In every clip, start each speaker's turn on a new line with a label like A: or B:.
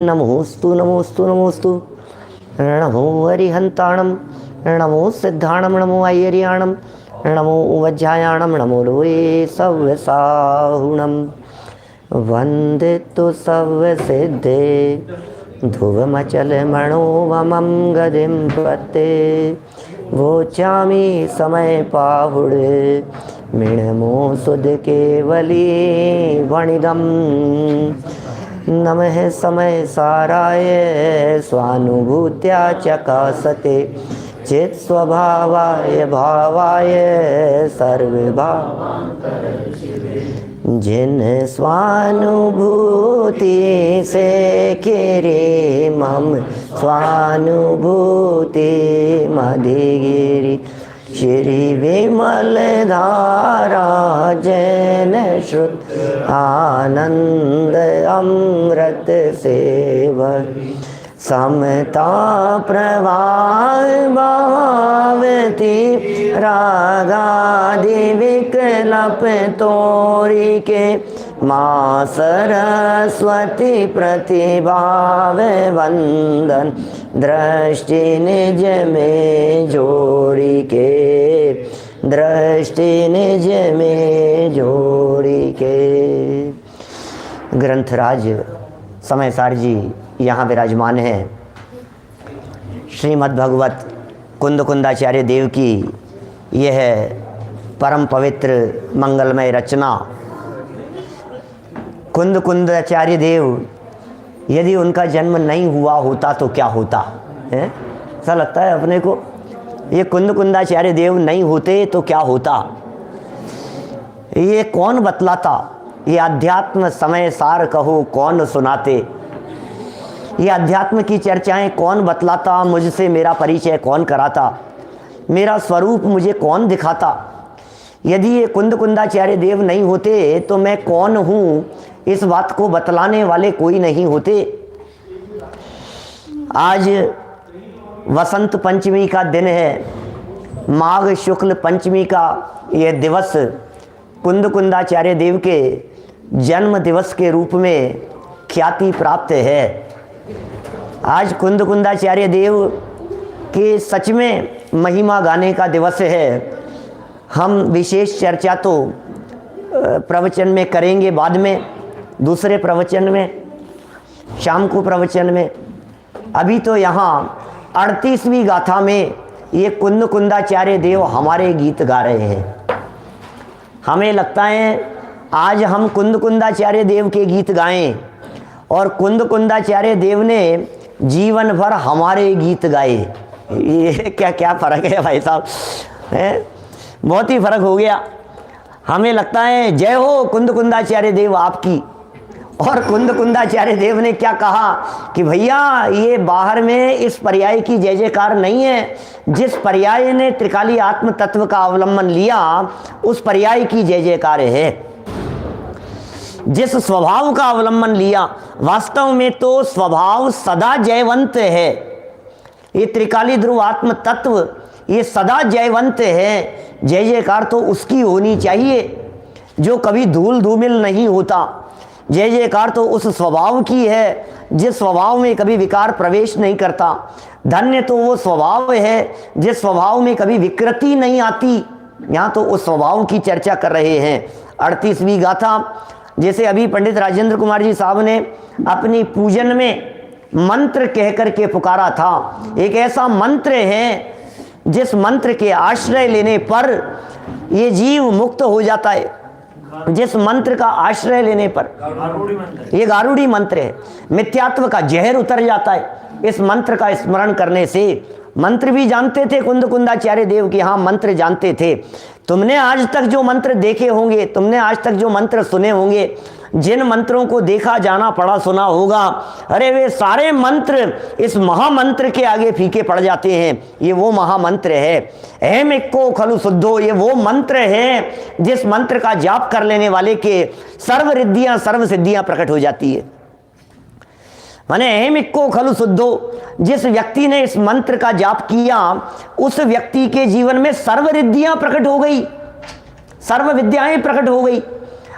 A: नमोस्तु नमोस्तु नमोस्तु। नमो हरिहंताणम, नमो सिद्धाणम, नमो ऐरियाणम, नमो वज्रायाणम, नमो लोये सव्यसाहुणम। वंदे तु सव्यसिद्धे ध्रुवमचल मनोवमं गदिं पते। वोचामि समय पाहुड़े मिणमो सुध केवली वणिदम्। नमः समय साराय स्वानुभूत्या चकासते चित् स्वभावाय भावाय सर्वभाव। जिन स्वानुभूति से किरे मम स्वानुभूति मधिगिरि। श्री विमल धारा जैन श्रुत आनंद अमृत सेवक। समता प्रवाह भावती रागादि विकल्प तोरी के। माँ सरस्वती प्रतिभाव वंदन दृष्टि निज में जोड़ी के। दृष्टि निज में जोड़ी के। ग्रंथराज समय सार जी यहाँ विराजमान है। श्रीमद् भगवत कुंद कुंदाचार्य देव की यह परम पवित्र मंगलमय रचना। कुंद कुंदाचार्य देव, यदि उनका जन्म नहीं हुआ होता तो क्या होता है? ऐसा लगता है अपने को, ये कुंद कुंदाचार्य देव नहीं होते तो क्या होता? ये कौन बतलाता? ये अध्यात्म समय सार कहो कौन सुनाते? ये अध्यात्म की चर्चाएं कौन बतलाता? मुझसे मेरा परिचय कौन कराता? मेरा स्वरूप मुझे कौन दिखाता? यदि ये कुंद कुंदाचार्य देव नहीं होते तो मैं कौन हूँ, इस बात को बतलाने वाले कोई नहीं होते। आज वसंत पंचमी का दिन है। माघ शुक्ल पंचमी का यह दिवस कुंद कुंदाचार्य देव के जन्म दिवस के रूप में ख्याति प्राप्त है। आज कुंद कुंदाचार्य देव के सच में महिमा गाने का दिवस है। हम विशेष चर्चा तो प्रवचन में करेंगे बाद में, दूसरे प्रवचन में, शाम को प्रवचन में। अभी तो यहाँ 38वीं गाथा में ये कुंद कुंदाचार्य देव हमारे गीत गा रहे हैं। हमें लगता है आज हम कुंद कुंदाचार्य देव के गीत गाएं और कुंद कुंदाचार्य देव ने जीवन भर हमारे गीत गाए। ये क्या क्या फ़र्क है भाई साहब, है? बहुत ही फ़र्क हो गया। हमें लगता है जय हो कुंद कुंदाचार्य देव आपकी। और कुंद कुंदाचार्य देव ने क्या कहा कि भैया ये बाहर में इस पर्याय की जय जयकार नहीं है। जिस पर्याय ने त्रिकाली आत्म तत्व का अवलंबन लिया उस पर्याय की जय जयकार है। जिस स्वभाव का अवलंबन लिया, वास्तव में तो स्वभाव सदा जयवंत है। ये त्रिकाली ध्रुव आत्म तत्व ये सदा जयवंत है। जय जयकार तो उसकी होनी चाहिए जो कभी धूल धूमिल नहीं होता। जय जयकार तो उस स्वभाव की है जिस स्वभाव में कभी विकार प्रवेश नहीं करता। धन्य तो वो स्वभाव है जिस स्वभाव में कभी विकृति नहीं आती। यहाँ तो उस स्वभाव की चर्चा कर रहे हैं। 38वीं गाथा, जैसे अभी पंडित राजेंद्र कुमार जी साहब ने अपनी पूजन में मंत्र कह करके पुकारा था। एक ऐसा मंत्र है जिस मंत्र के आश्रय लेने पर ये जीव मुक्त हो जाता है। जिस मंत्र का आश्रय लेने पर, ये गारूड़ी मंत्र है, मिथ्यात्व का जहर उतर जाता है इस मंत्र का स्मरण करने से। मंत्र भी जानते थे कुंद कुंदाचार्य देव की, हाँ मंत्र जानते थे। तुमने आज तक जो मंत्र देखे होंगे, तुमने आज तक जो मंत्र सुने होंगे, जिन मंत्रों को देखा जाना पढ़ा सुना होगा, अरे वे सारे मंत्र इस महामंत्र के आगे फीके पड़ जाते हैं। ये वो महामंत्र है, अहम इक्को खलु शुद्धो। ये वो मंत्र है जिस मंत्र का जाप कर लेने वाले के सर्व रिद्धियां सर्व सिद्धियां प्रकट हो जाती है। माने अहम इक्को खलु शुद्धो, जिस व्यक्ति ने इस मंत्र का जाप किया उस व्यक्ति के जीवन में सर्व रिद्धियां प्रकट हो गई, सर्व विद्याएं प्रकट हो गई।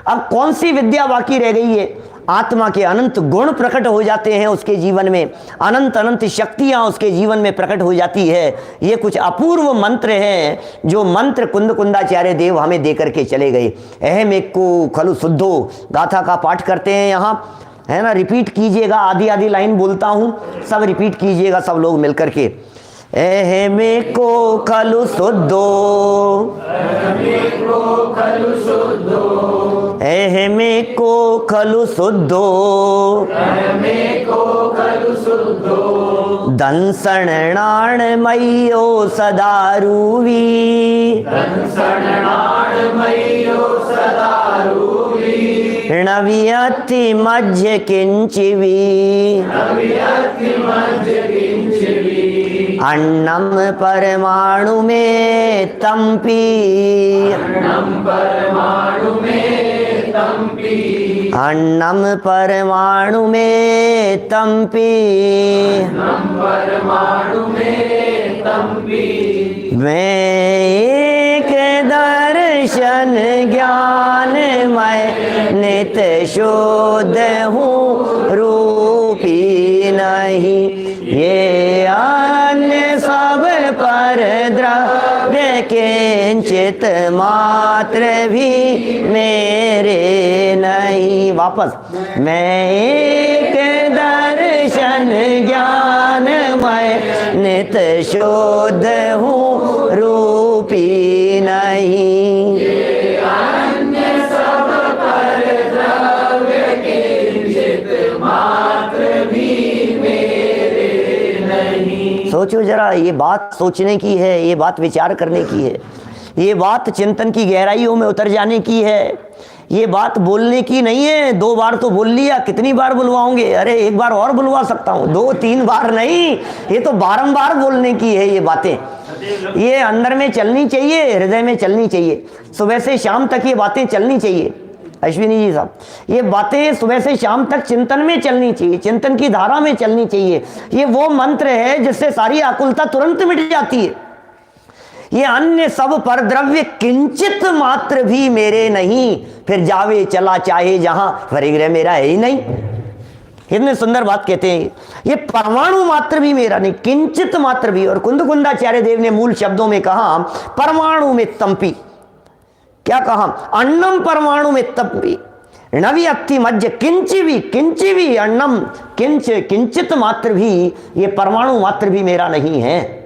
A: अब कौन सी विद्या बाकी रह गई है? आत्मा के अनंत गुण प्रकट हो जाते हैं उसके जीवन में, अनंत अनंत शक्तियां उसके जीवन में प्रकट हो जाती है। ये कुछ अपूर्व मंत्र हैं जो मंत्र कुंद कुंदाचार्य देव हमें दे करके चले गए। अहम एक को खलु शुद्धो गाथा का पाठ करते हैं यहाँ, है ना, रिपीट कीजिएगा, आधी आधी लाइन बोलता हूँ, सब रिपीट कीजिएगा सब लोग मिलकर के। अहमे को खलु शुद्धो, अहमे को खलु शुद्धो, दंसणाण मय्यो सदारूवी, नवियति मध्य किंचिवी, अन्नम परमाणु में तंपी, अन्नम परमाणु में तंपी, मैं एक दर्शन ज्ञानमय नित शुद्ध हूँ रूपी नहीं, ये अन्य सब पर द्रव्य किंचित मात्र भी मेरे नहीं। वापस, मैं एक दर्शन ज्ञानमय नित शुद्ध हूँ रूपी नहीं, ये अन्य सब पर द्रव्य किंचित मात्र भी मेरे नहीं। सोचो जरा, ये बात सोचने की है, ये बात विचार करने की है, ये बात चिंतन की गहराइयों में उतर जाने की है, ये बात बोलने की नहीं है। 2 बार तो बोल लिया, कितनी बार बुलवाओगे? अरे 1 बार और बुलवा सकता हूँ, 2-3 बार नहीं, ये तो बारंबार बोलने की है। ये बातें ये अंदर में चलनी चाहिए, हृदय में चलनी चाहिए, सुबह से शाम तक ये बातें चलनी चाहिए। अश्विनी जी साहब, ये बातें सुबह से शाम तक चिंतन में चलनी चाहिए, चिंतन की धारा में चलनी चाहिए। ये वो मंत्र है जिससे सारी आकुलता तुरंत मिट जाती है। ये अन्य सब पर द्रव्य किंचित मात्र भी मेरे नहीं, फिर जावे चला चाहे जहां, परिग्रह मेरा है ही नहीं। इतने सुंदर बात कहते हैं, ये परमाणु मात्र भी मेरा नहीं, किंचित मात्र भी। और कुंद कुंदाचार्य देव ने मूल शब्दों में कहा परमाणु में तंपी, क्या कहा? अन्नम परमाणु में तंपी, नवी अत्ति मध्य किंची भी अन्नम किंचित मात्र भी, ये परमाणु मात्र भी मेरा नहीं है।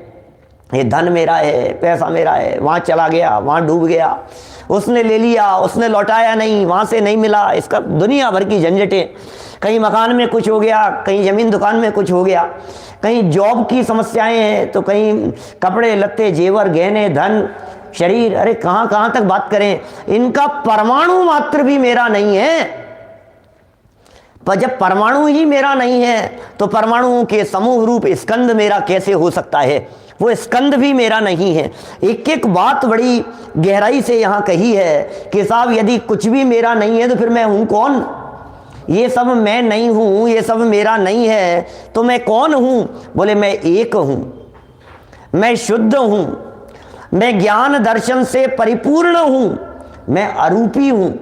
A: ये धन मेरा है, पैसा मेरा है, वहाँ चला गया, वहाँ डूब गया, उसने ले लिया, उसने लौटाया नहीं, वहाँ से नहीं मिला, इसका दुनिया भर की झंझटें। कहीं मकान में कुछ हो गया, कहीं ज़मीन दुकान में कुछ हो गया, कहीं जॉब की समस्याएं हैं, तो कहीं कपड़े लत्ते जेवर गहने धन शरीर, अरे कहाँ कहाँ तक बात करें। इनका परमाणु मात्र भी मेरा नहीं है। पर जब परमाणु ही मेरा नहीं है तो परमाणुओं के समूह रूप स्कंद मेरा कैसे हो सकता है? वो स्कंद भी मेरा नहीं है। एक एक बात बड़ी गहराई से यहाँ कही है कि साहब यदि कुछ भी मेरा नहीं है तो फिर मैं हूँ कौन? ये सब मैं नहीं हूँ, ये सब मेरा नहीं है, तो मैं कौन हूँ? बोले मैं एक हूँ, मैं शुद्ध हूँ, मैं ज्ञान दर्शन से परिपूर्ण हूँ, मैं अरूपी हूँ,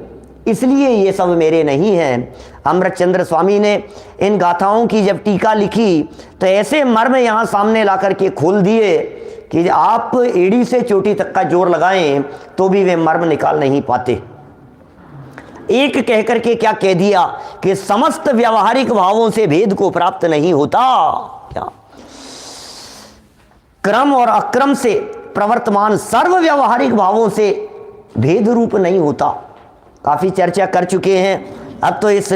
A: इसलिए ये सब मेरे नहीं हैं। अमृतचंद्र स्वामी ने इन गाथाओं की जब टीका लिखी तो ऐसे मर्म यहाँ सामने ला करके खोल दिए कि आप एड़ी से चोटी तक का जोर लगाएं तो भी वे मर्म निकाल नहीं पाते। एक कह करके क्या कह दिया कि समस्त व्यावहारिक भावों से भेद को प्राप्त नहीं होता। क्या क्रम और अक्रम से प्रवर्तमान सर्व व्यावहारिक भावों से भेद रूप नहीं होता। काफी चर्चा कर चुके हैं, अब तो इस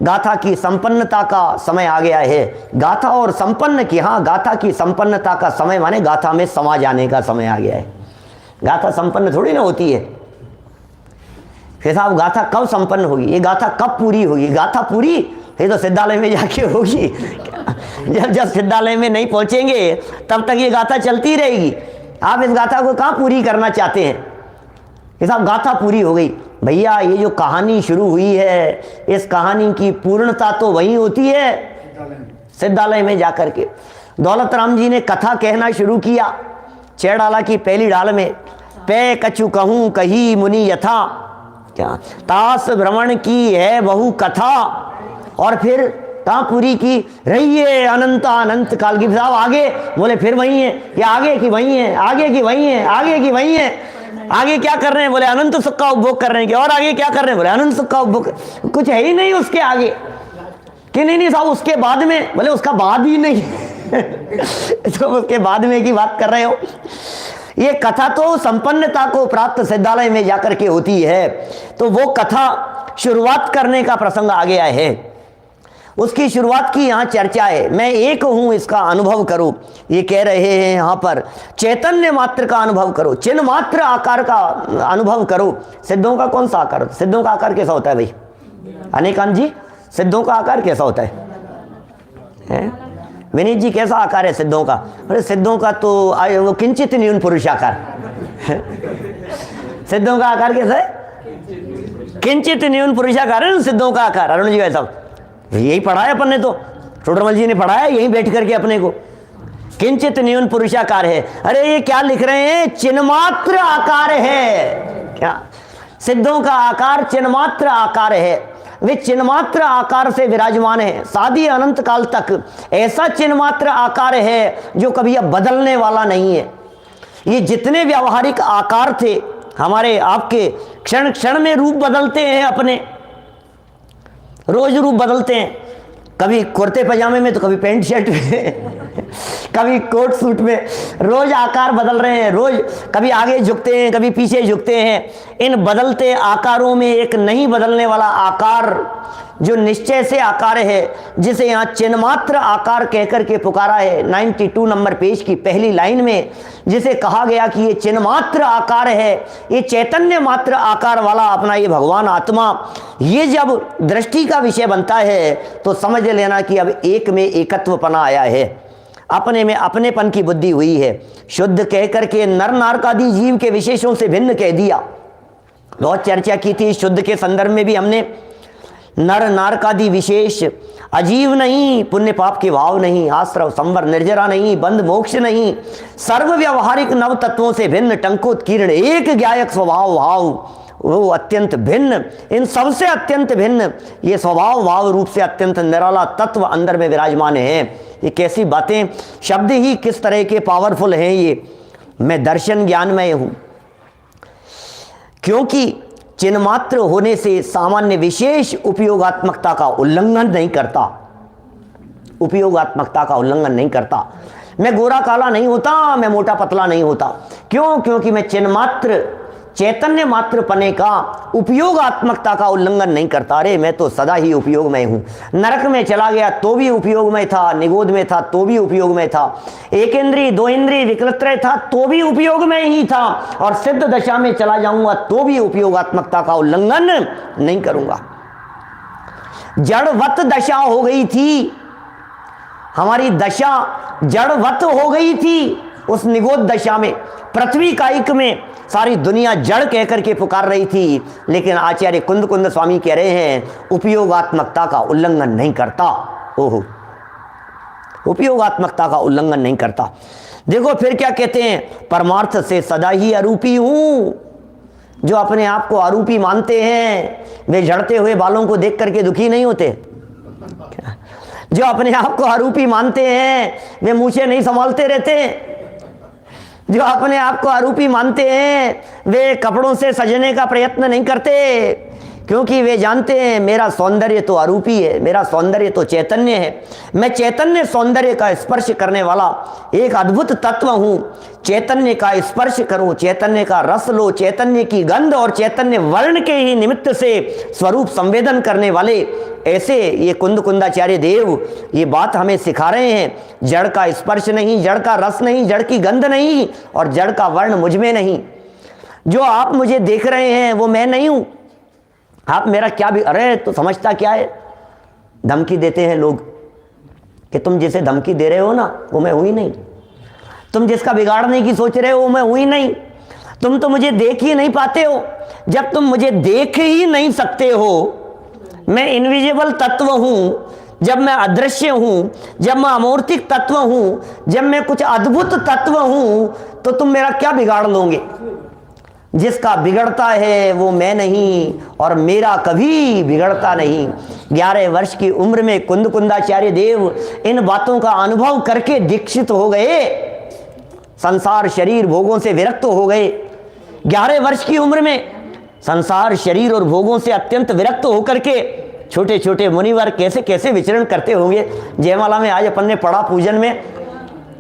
A: गाथा की संपन्नता का समय आ गया है। गाथा और संपन्न की, हाँ, गाथा की संपन्नता का समय माने गाथा में समा जाने का समय आ गया है। गाथा संपन्न थोड़ी ना होती है। फिर साहब गाथा कब संपन्न होगी, ये गाथा कब पूरी होगी? गाथा पूरी ये तो सिद्धालय में जाके होगी। जब सिद्धालय में नहीं पहुंचेंगे तब तक ये गाथा चलती रहेगी। आप इस गाथा को कहाँ पूरी करना चाहते हैं? ये साहब गाथा पूरी हो गई। भैया ये जो कहानी शुरू हुई है, इस कहानी की पूर्णता तो वहीं होती है सिद्धालय में जाकर के। दौलत राम जी ने कथा कहना शुरू किया 6 डाला की पहली डाल में, पे कछु कहूँ कही मुनि यथा, क्या तास भ्रमण की है बहु कथा, और फिर कहाँ पूरी की रहिए अनंत अनंत काल की। साहब आगे बोले फिर वही है, या आगे की वही है, आगे की वही है, आगे की वही है। आगे क्या कर रहे हैं? बोले अनंत सुख का उपभोग कर रहे हैं। और आगे क्या कर रहे हैं? बोले अनंत सुख का उपभोग। कुछ है ही नहीं उसके आगे कि नहीं साहब उसके बाद में। बोले उसका बाद ही नहीं तो उसके बाद में की बात कर रहे हो। ये कथा तो संपन्नता को प्राप्त सिद्धालय में जाकर के होती है, तो वो कथा शुरुआत करने का प्रसंग आ गया है, उसकी शुरुआत की यहाँ चर्चा है। मैं एक हूं इसका अनुभव करो, ये कह रहे हैं यहाँ पर। चैतन्य मात्र का अनुभव करो, चिन्ह मात्र आकार का अनुभव करो। सिद्धों का कौन सा आकार? सिद्धों का आकार कैसा होता है भाई अनेकांत जी? सिद्धों का आकार कैसा होता है? विनीत जी कैसा आकार है सिद्धों का? अरे सिद्धों का तो वो किंचित न्यून पुरुष आकार सिद्धों का आकार कैसा है? किंचित न्यून पुरुष आकार है सिद्धों का आकार। अरुण जी साहब यही पढ़ा है अपन ने, तो टोडरमल जी ने पढ़ाया यहीं बैठ करके अपने को। किंचित न्यून पुरुषाकार है। अरे ये क्या लिख रहे हैं? चिन्मात्र आकार है। क्या? सिद्धों का आकार चिन्मात्र आकार है। वे चिन्मात्र आकार से विराजमान है सादी अनंत काल तक। ऐसा चिन्मात्र आकार है जो कभी अब बदलने वाला नहीं है। ये जितने व्यावहारिक आकार थे हमारे आपके, क्षण क्षण में रूप बदलते हैं अपने, रोज रूप बदलते हैं। कभी कुर्ते पजामे में तो कभी पैंट शर्ट में कभी कोट सूट में, रोज आकार बदल रहे हैं। रोज कभी आगे झुकते हैं, कभी पीछे झुकते हैं। इन बदलते आकारों में एक नहीं बदलने वाला आकार जो निश्चय से आकार है, जिसे यहाँ चिन्मात्र आकार कहकर के पुकारा है 92 नंबर पेज की पहली लाइन में, जिसे कहा गया कि ये चिन्मात्र आकार है, ये चैतन्य मात्र आकार वाला अपना ये भगवान आत्मा। ये जब दृष्टि का विषय बनता है तो समझ लेना कि अब एक में एकत्वपना आया है, अपने में अपनेपन की बुद्धि हुई है। शुद्ध कह करके नर नारकादि जीव के विशेषों से भिन्न कह दिया। बहुत चर्चा की थी शुद्ध के संदर्भ में भी हमने। नर नारकादि विशेष, अजीव नहीं, पुण्य पाप के भाव नहीं, आश्रव संवर निर्जरा नहीं, बंध मोक्ष नहीं, सर्व व्यवहारिक नव तत्वों से भिन्न, टंकोत्कीर्ण एक ज्ञायक स्वभाव भाव, वो अत्यंत भिन्न, इन सबसे अत्यंत भिन्न, ये स्वभाव भाव रूप से अत्यंत निराला तत्व अंदर में विराजमान है। ये कैसी बातें, शब्द ही किस तरह के पावरफुल हैं। ये मैं दर्शन ज्ञानमय हूं, क्योंकि चिन्मात्र होने से सामान्य विशेष उपयोगात्मकता का उल्लंघन नहीं करता। उपयोगात्मकता का उल्लंघन नहीं करता। मैं गोरा काला नहीं होता, मैं मोटा पतला नहीं होता। क्यों? क्योंकि मैं चिन्मात्र चैतन्य मात्र पने का उपयोगात्मकता का उल्लंघन नहीं करता। अरे मैं तो सदा ही उपयोग में हूं। नरक में चला गया तो भी उपयोग में था, निगोद में था तो भी उपयोग में था, एक इंद्रिय दो इंद्रिय विकलत्रय था तो भी उपयोग में ही था, और सिद्ध दशा में चला जाऊंगा तो भी उपयोगात्मकता का उल्लंघन नहीं करूंगा। जड़वत दशा हो गई थी हमारी, दशा जड़वत हो गई थी उस निगोद दशा में। पृथ्वी कायिक में सारी दुनिया जड़ कहकर के पुकार रही थी, लेकिन आचार्य कुंद कुंद स्वामी कह रहे हैं उपयोगात्मकता का उल्लंघन नहीं करता। ओहो, उपयोगात्मकता का उल्लंघन नहीं करता। देखो फिर क्या कहते हैं, परमार्थ से सदा ही अरूपी हूं। जो अपने आप को अरूपी मानते हैं वे झड़ते हुए बालों को देख करके दुखी नहीं होते। जो अपने आप को अरूपी मानते हैं वे मूछें नहीं संभालते रहते। जो अपने आप को अरूपी मानते हैं वे कपड़ों से सजने का प्रयत्न नहीं करते, क्योंकि वे जानते हैं मेरा सौंदर्य तो अरूपी है, मेरा सौंदर्य तो चैतन्य है। मैं चैतन्य सौंदर्य का स्पर्श करने वाला एक अद्भुत तत्व हूं। चैतन्य का स्पर्श करो, चैतन्य का रस लो, चैतन्य की गंध और चैतन्य वर्ण के ही निमित्त से स्वरूप संवेदन करने वाले ऐसे ये कुंद कुंदाचार्य देव ये बात हमें सिखा रहे हैं। जड़ का स्पर्श नहीं, जड़ का रस नहीं, जड़ की गंध नहीं, और जड़ का वर्ण मुझ में नहीं। जो आप मुझे देख रहे हैं वो मैं नहीं हूं। आप मेरा क्या भी, अरे तो समझता क्या है, धमकी देते हैं लोग कि तुम जिसे धमकी दे रहे हो ना वो मैं हूं ही नहीं, तुम जिसका बिगाड़ने की सोच रहे हो वो मैं हूं ही नहीं, तुम तो मुझे देख ही नहीं पाते हो। जब तुम मुझे देख ही नहीं सकते हो, मैं इनविजिबल तत्व हूं, जब मैं अदृश्य हूं, जब मैं अमूर्तिक तत्व हूं, जब मैं कुछ अद्भुत तत्व हूं, तो तुम मेरा क्या बिगाड़ लोगे? जिसका बिगड़ता है वो मैं नहीं और मेरा कभी बिगड़ता नहीं। 11 वर्ष की उम्र में कुंदकुंदाचार्य देव इन बातों का अनुभव करके दीक्षित हो गए, संसार शरीर भोगों से विरक्त हो गए। 11 वर्ष की उम्र में संसार शरीर और भोगों से अत्यंत विरक्त होकर के छोटे छोटे मुनिवर कैसे कैसे विचरण करते होंगे। जयमाला में आज अपन ने पढ़ा पूजन में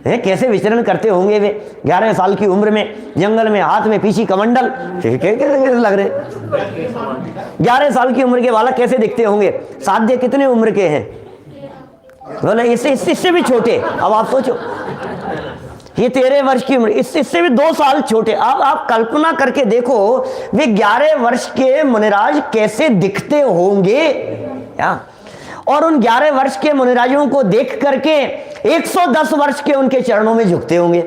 A: है, कैसे विचरण करते होंगे वे 11 साल की उम्र में, जंगल में हाथ में पीछी कमंडल, कैसे लग रहे 11 साल की उम्र के बालक कैसे दिखते होंगे। साध्य कितने उम्र के हैं, बोले इससे भी छोटे। अब आप सोचो ये 13 वर्ष की उम्र, इससे भी 2 साल छोटे। अब आप कल्पना करके देखो वे 11 वर्ष के मुनिराज कैसे दिखते होंगे या? और उन 11 वर्ष के मुनिराजों को देख करके 110 वर्ष के उनके चरणों में झुकते होंगे।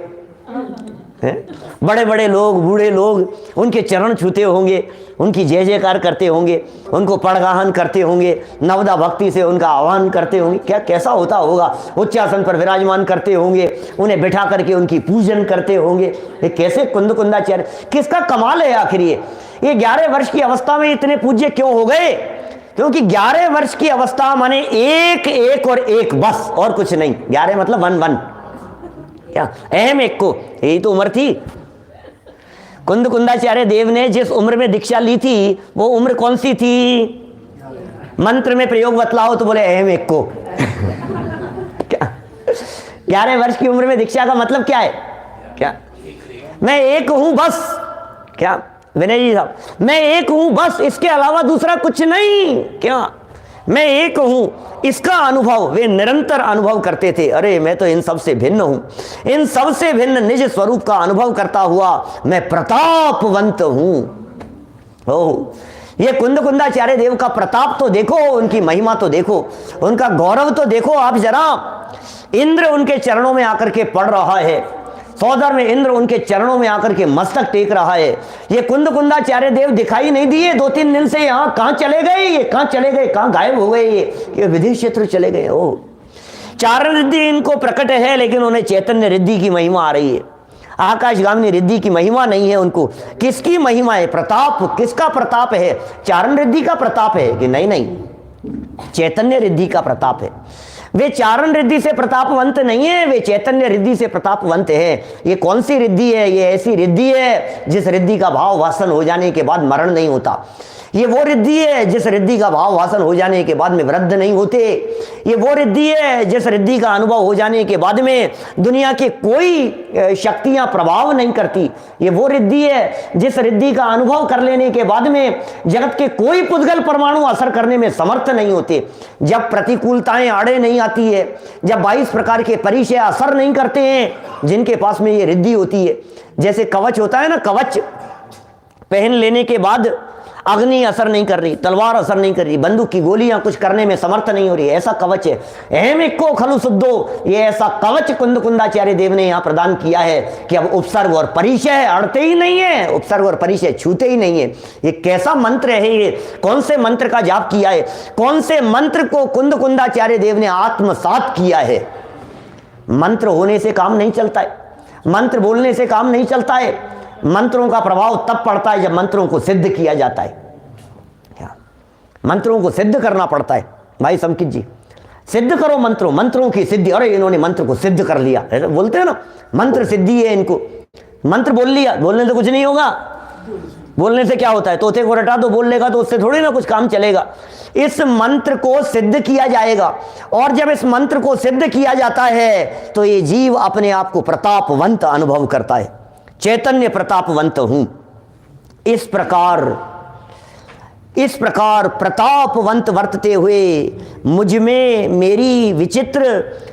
A: बड़े बड़े लोग, बूढ़े लोग उनके चरण छूते होंगे, उनकी जय जयकार करते होंगे, उनको पड़गाहन करते होंगे, नवदा भक्ति से उनका आह्वान करते होंगे। क्या कैसा होता होगा, उच्चासन पर विराजमान करते होंगे, उन्हें बिठा करके उनकी पूजन करते होंगे। ये कैसे कुंदकुंदाचार्य, किसका कमाल है आखिर ये 11 वर्ष की अवस्था में इतने पूज्य क्यों हो गए? क्योंकि 11 वर्ष की अवस्था माने एक एक और एक, बस और कुछ नहीं। 11 मतलब वन क्या, अहम एक को, यही तो उम्र थी। कुंदकुंदाचार्य देव ने जिस उम्र में दीक्षा ली थी वो उम्र कौन सी थी? मंत्र में प्रयोग बतलाओ तो बोले अहम एक को। क्या 11 वर्ष की उम्र में दीक्षा का मतलब क्या है? क्या मैं एक हूं बस, क्या विनय जी साहब, मैं एक हूं बस, इसके अलावा दूसरा कुछ नहीं। क्या मैं एक हूं, इसका अनुभव वे निरंतर अनुभव करते थे। अरे मैं तो इन सब से भिन्न हूं, इन सब से भिन्न निज स्वरूप का अनुभव करता हुआ मैं प्रतापवंत हूं। ओह, ये कुंदकुंदाचार्य देव का प्रताप तो देखो, उनकी महिमा तो देखो, उनका गौरव तो देखो आप जरा। इंद्र उनके चरणों में आकर के पड़ रहा है, सौदर में इंद्र उनके चरणों में आकर के मस्तक टेक रहा है। ये कुंदकुंदाचार्य देव दिखाई नहीं दिए 2-3 दिन से, यहाँ कहां चले गए, ये कहां चले गए, कहां गायब हो गए, ये विधि क्षेत्र चले गए। ओ चारण रिद्धि इनको प्रकट है, लेकिन उन्हें चैतन्य रिद्धि की महिमा आ रही है, आकाशगामिनी रिद्धि की महिमा नहीं है उनको। किसकी महिमा है? प्रताप। किसका प्रताप है? चारण रिद्धि का प्रताप है कि नहीं, चैतन्य रिद्धि का प्रताप है। वे चारण रिद्धि से प्रतापवंत नहीं है, वे चैतन्य रिद्धि से प्रतापवंत है। ये कौन सी रिद्धि है? ये ऐसी रिद्धि है जिस रिद्धि का भाव वासन हो जाने के बाद मरण नहीं होता। ये वो रिद्धि है जिस रिद्धि का भाव वासन हो जाने के बाद में वृद्ध नहीं होते। ये वो रिद्धि है जिस रिद्धि का अनुभव हो जाने के बाद में दुनिया के कोई शक्तियां प्रभाव नहीं करती। ये वो रिद्धि है जिस रिद्धि का अनुभव कर लेने के बाद में जगत के कोई पुद्गल परमाणु असर करने में समर्थ नहीं होते। जब प्रतिकूलताएं आड़े नहीं आती है, जब 22 प्रकार के परिचय असर नहीं करते हैं, जिनके पास में ये रिद्धि होती है। जैसे कवच होता है ना, कवच पहन लेने के बाद अग्नि असर नहीं कर रही, तलवार असर नहीं कर रही, बंदूक की गोलियां कुछ करने में समर्थ नहीं हो रही, ऐसा कवच है। अहम इक्को खलु शुद्धो, ये ऐसा कवच कुंदकुंदाचार्य देव ने यहां प्रदान किया है कि अब उपसर्ग और परिचय अड़ते ही नहीं है, उपसर्ग और परिचय छूते ही नहीं है। ये कैसा मंत्र है? ये कौन से मंत्र का जाप किया है? कौन से मंत्र को कुंदकुंदाचार्य देव ने आत्मसात किया है? मंत्र होने से काम नहीं चलता है, मंत्र बोलने से काम नहीं चलता है। मंत्रों का प्रभाव तब पड़ता है जब मंत्रों को सिद्ध किया जाता है। क्या मंत्रों को सिद्ध करना पड़ता है भाई समकित जी, सिद्ध करो मंत्रों की सिद्धि। अरे इन्होंने मंत्र को सिद्ध कर लिया, बोलते हैं ना, मंत्र सिद्धि है इनको। मंत्र बोल लिया, बोलने से कुछ नहीं होगा। बोलने से क्या होता है? तोते को रटा दो, बोल लेगा तो उससे थोड़ी ना कुछ काम चलेगा। इस मंत्र को सिद्ध किया जाएगा, और जब इस मंत्र को सिद्ध किया जाता है तो ये जीव अपने आप को प्रतापवंत अनुभव करता है, चैतन्य प्रतापवंत हूं। इस प्रकार प्रतापवंत वर्तते हुए मुझ में मेरी विचित्र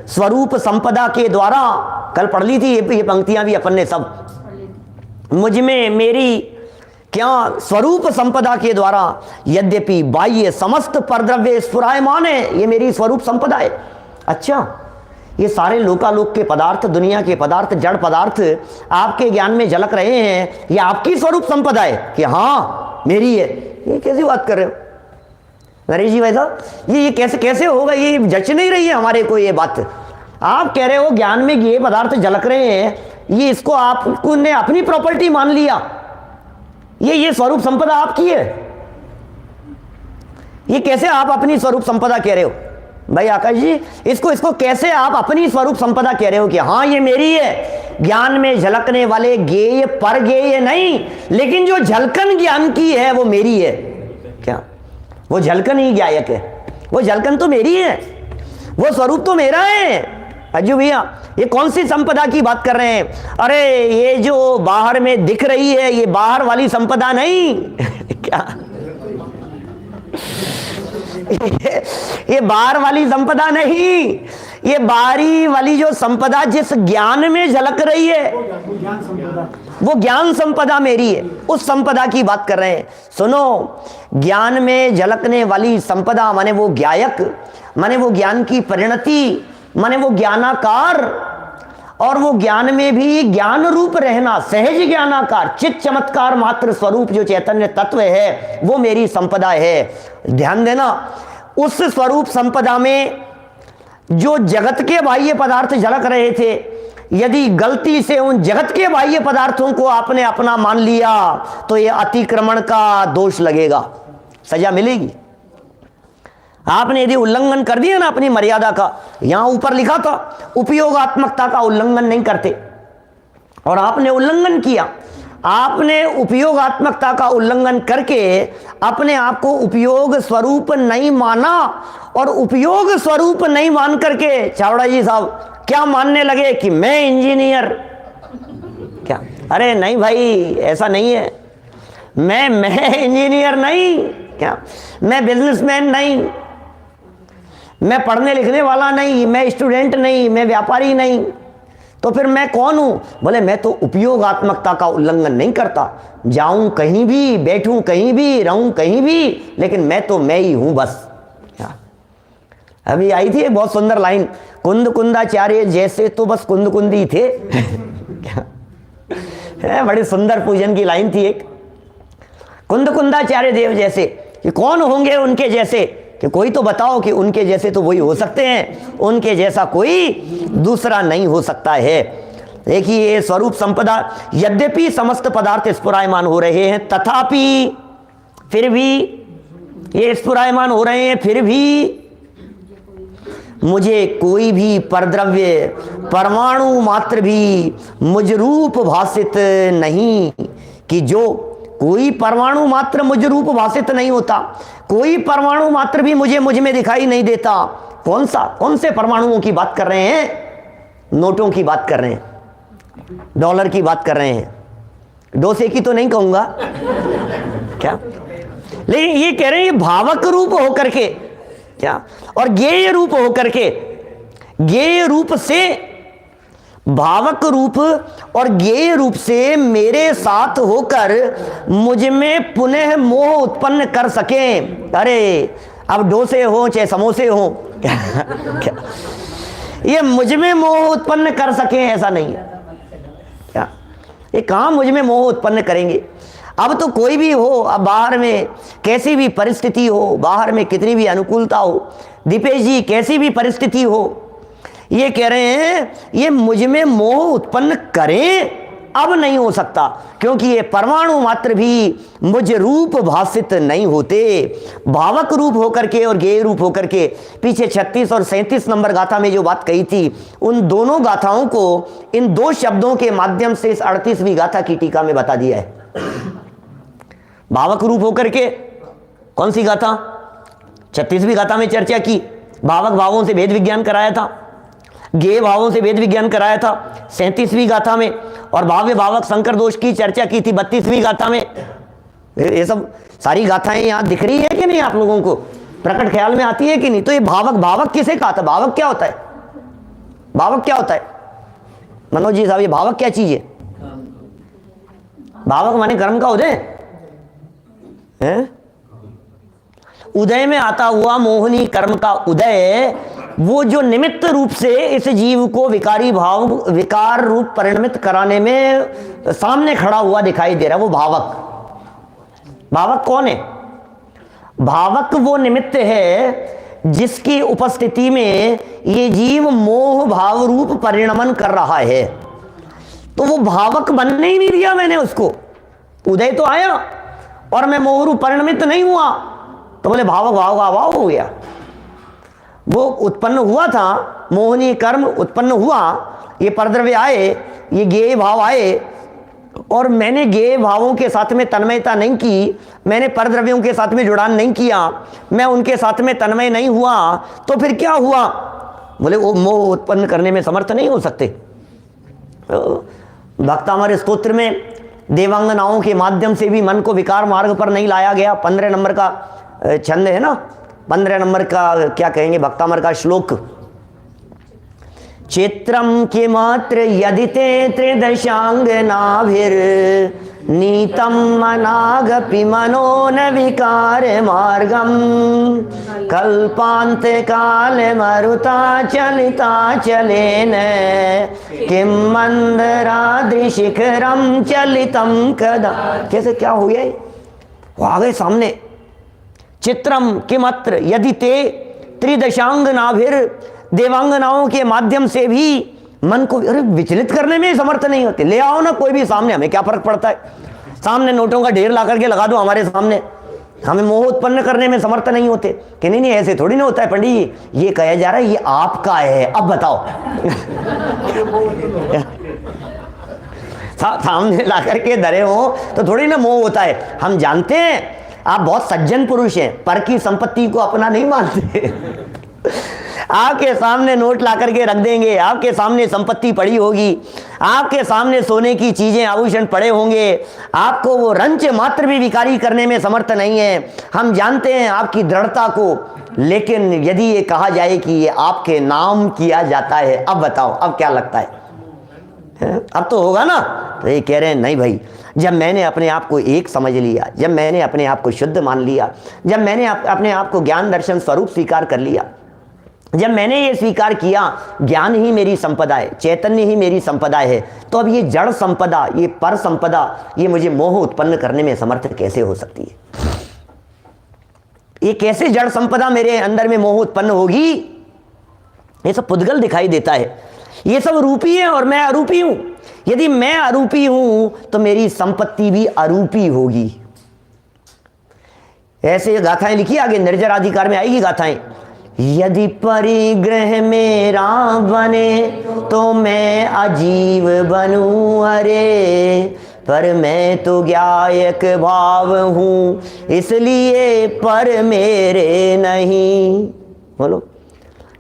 A: स्वरूप संपदा के द्वारा, कल पढ़ ली थी ये पंक्तियां भी अपन ने सब, मुझ में मेरी क्या स्वरूप संपदा के द्वारा यद्यपि बाह्य समस्त परद्रव्य स्फुरायमान है, ये मेरी स्वरूप संपदा है। अच्छा, ये सारे लोकालोक के पदार्थ, दुनिया के पदार्थ, जड़ पदार्थ आपके ज्ञान में झलक रहे हैं, ये आपकी स्वरूप संपदा है कि हाँ मेरी है। ये कैसी बात कर रहे हो नरेश जी भाई साहब? ये कैसे होगा? ये जच नहीं रही है हमारे को ये बात। आप कह रहे हो ज्ञान में ये पदार्थ झलक रहे हैं, ये इसको आपने अपनी प्रॉपर्टी मान लिया। ये स्वरूप संपदा आपकी है। ये कैसे आप अपनी स्वरूप संपदा कह रहे हो भाई आकाश जी? इसको कैसे आप अपनी स्वरूप संपदा कह रहे हो कि हाँ ये मेरी है? ज्ञान में झलकने वाले गेय पर गेय नहीं, लेकिन जो झलकन ज्ञान की है वो मेरी है। क्या वो झलकन ही ज्ञायक है? वो झलकन तो मेरी है, वो स्वरूप तो मेरा है। अज्जू भैया ये कौन सी संपदा की बात कर रहे हैं? अरे ये जो बाहर में दिख रही है ये बाहर वाली संपदा नहीं क्या? ये बाहर वाली संपदा नहीं, ये बाहरी वाली जो संपदा जिस ज्ञान में झलक रही है वो ज्ञान संपदा मेरी है। उस संपदा की बात कर रहे हैं। सुनो, ज्ञान में झलकने वाली संपदा माने वो ज्ञायक, माने वो ज्ञान की परिणति, माने वो ज्ञानाकार, और वो ज्ञान में भी ज्ञान रूप रहना, सहज ज्ञानाकार चित चमत्कार मात्र स्वरूप जो चैतन्य तत्व है वो मेरी संपदा है। ध्यान देना, उस स्वरूप संपदा में जो जगत के बाह्य पदार्थ झलक रहे थे, यदि गलती से उन जगत के बाह्य पदार्थों को आपने अपना मान लिया तो ये अतिक्रमण का दोष लगेगा, सजा मिलेगी। आपने यदि उल्लंघन कर दिया ना अपनी मर्यादा का, यहां ऊपर लिखा था उपयोगात्मकता का उल्लंघन नहीं करते, और आपने उल्लंघन किया। आपने उपयोगात्मकता का उल्लंघन करके अपने आप को उपयोग स्वरूप नहीं माना, और उपयोग स्वरूप नहीं मान करके चावड़ा जी साहब क्या मानने लगे कि मैं इंजीनियर। क्या? अरे नहीं भाई, ऐसा नहीं है। मैं इंजीनियर नहीं, क्या मैं बिजनेसमैन नहीं, मैं पढ़ने लिखने वाला नहीं, मैं स्टूडेंट नहीं, मैं व्यापारी नहीं, तो फिर मैं कौन हूं? बोले मैं तो उपयोगात्मकता का उल्लंघन नहीं करता, जाऊं कहीं भी, बैठूं कहीं भी, रहूं कहीं भी, लेकिन मैं तो मैं ही हूं बस। अभी आई थी एक बहुत सुंदर लाइन, कुंद कुंदाचार्य जैसे तो बस कुंद कुंदी थे क्या बड़ी सुंदर पूजन की लाइन थी एक, कुंद कुंदाचार्य देव जैसे, कि कौन होंगे उनके जैसे? कि कोई तो बताओ कि उनके जैसे तो वही हो सकते हैं, उनके जैसा कोई दूसरा नहीं हो सकता है। देखिए ये स्वरूप संपदा, यद्यपि समस्त पदार्थ स्फुरायमान हो रहे हैं, तथापि फिर भी ये स्फुरायमान हो रहे हैं, फिर भी मुझे कोई भी परद्रव्य परमाणु मात्र भी मुझ रूप भाषित नहीं, कि जो कोई परमाणु मात्र मुझ रूप भाषित नहीं होता, कोई परमाणु मात्र भी मुझ में दिखाई नहीं देता। कौन से परमाणुओं की बात कर रहे हैं? नोटों की बात कर रहे हैं, डॉलर की बात कर रहे हैं, डोसे की तो नहीं कहूंगा क्या, लेकिन ये कह रहे हैं ये भावक रूप होकर के क्या, और गेय रूप होकर के, गेय रूप से भावक रूप और गेय रूप से मेरे साथ होकर मुझ में पुनः मोह उत्पन्न कर सके। अरे अब डोसे हो चाहे समोसे हो क्या ये मुझ में मोह उत्पन्न कर सके? ऐसा नहीं है क्या, ये कहां मुझ में मोह उत्पन्न करेंगे? अब तो कोई भी हो, अब बाहर में कैसी भी परिस्थिति हो, बाहर में कितनी भी अनुकूलता हो, दीपेश जी कैसी भी परिस्थिति हो, ये कह रहे हैं ये मुझ में मोह उत्पन्न करें अब नहीं हो सकता, क्योंकि ये परमाणु मात्र भी मुझ रूप भाषित नहीं होते। भावक रूप होकर के और गेय रूप होकर के, पीछे 36 और 37 नंबर गाथा में जो बात कही थी, उन दोनों गाथाओं को इन दो शब्दों के माध्यम से इस 38वीं गाथा की टीका में बता दिया है। भावक रूप होकर के कौन सी गाथा? 36वीं गाथा में चर्चा की, भावक भावों से भेद विज्ञान कराया था, गेय भावों से भेद विज्ञान कराया था 37वीं गाथा में, और भाव्य भावक संकर दोष की चर्चा की थी 32वीं गाथा में। ये सब सारी गाथाएं यहां दिख रही है कि नहीं? आप लोगों को प्रकट ख्याल में आती है कि नहीं? तो ये भावक किसे कहा था? भावक क्या होता है? भावक क्या होता है मनोज जी साहब? ये भावक क्या चीज है? भावक माने कर्म का उदय है, उदय में आता हुआ मोहनी कर्म का उदय, वो जो निमित्त रूप से इस जीव को विकारी भाव विकार रूप परिणमित कराने में सामने खड़ा हुआ दिखाई दे रहा है, वो भावक। भावक कौन है? भावक वो निमित्त है जिसकी उपस्थिति में ये जीव मोह भाव रूप परिणमन कर रहा है। तो वो भावक बनने ही नहीं दिया मैंने उसको, उदय तो आया और मैं मोहरू परिणमित नहीं हुआ। तो बोले भावक भाव का अभाव हो गया। वो उत्पन्न हुआ था, मोहनीय कर्म उत्पन्न हुआ, ये परद्रव्य आए, ये ज्ञेय भाव आए, और मैंने ज्ञेय भावों के साथ में तन्मयता नहीं की, मैंने परद्रव्यों के साथ में जुड़ान नहीं किया, मैं उनके साथ में तन्मय नहीं हुआ, तो फिर क्या हुआ? बोले वो मोह उत्पन्न करने में समर्थ नहीं हो सकते। भक्तामर स्तोत्र में देवांगनाओं के माध्यम से भी मन को विकार मार्ग पर नहीं लाया गया। 15 नंबर का छंद है ना, 15 नंबर का क्या कहेंगे भक्तामर का श्लोक, चित्रम के मात्र यदि ते त्रिदशांग नाभिर नीतम मनागपि मनो न विकार मार्गम कल्पांत काल मरुता चलिता चलेन किम मंदराद्रि शिखरम चलितम कदा। कैसे क्या हो गया? वो आ गए सामने। चित्रम किमत्र यदि ते त्रिदशांग नाभिर, देवांगनाओं के माध्यम से भी मन को विचलित करने में समर्थ नहीं होते। ले आओ ना कोई भी सामने, हमें क्या फर्क पड़ता है? सामने नोटों का ढेर ला करके लगा दो हमारे सामने, हमें मोह उत्पन्न करने में समर्थ नहीं होते। कि नहीं नहीं ऐसे थोड़ी ना होता है पंडित जी, ये कहा जा रहा है ये आपका है, अब बताओ। सामने ला करके धरे हो तो थोड़ी ना मोह होता है। हम जानते हैं आप बहुत सज्जन पुरुष हैं, पर की संपत्ति को अपना नहीं मानते। आपके सामने नोट ला करके रख देंगे, आपके सामने संपत्ति पड़ी होगी, आपके सामने सोने की चीजें आभूषण पड़े होंगे, आपको वो रंच मात्र भी विकारी करने में समर्थ नहीं है। हम जानते हैं आपकी दृढ़ता को, लेकिन यदि ये कहा जाए कि ये आपके नाम किया जाता है, अब बताओ अब क्या लगता है? अब तो होगा ना। तो ये कह रहे हैं नहीं भाई, जब मैंने अपने आप को एक समझ लिया, जब मैंने अपने आप को शुद्ध मान लिया, जब मैंने अपने आप को ज्ञान दर्शन स्वरूप स्वीकार कर लिया, जब मैंने ये स्वीकार किया ज्ञान ही मेरी संपदा है, चैतन्य ही मेरी संपदा है, तो अब ये जड़ संपदा, ये पर संपदा, ये मुझे मोह उत्पन्न करने में समर्थ कैसे हो सकती है? ये कैसे जड़ संपदा मेरे अंदर में मोह उत्पन्न होगी? ये सब पुद्गल दिखाई देता है, ये सब रूपी है और मैं अरूपी हूं। यदि मैं अरूपी हूं तो मेरी संपत्ति भी अरूपी होगी। ऐसे गाथाएं लिखी आगे निर्जराधिकार में आएगी गाथाएं। यदि परिग्रह मेरा बने तो मैं अजीव बनूं, अरे पर मैं तो ज्ञायक भाव हूं, इसलिए पर मेरे नहीं। बोलो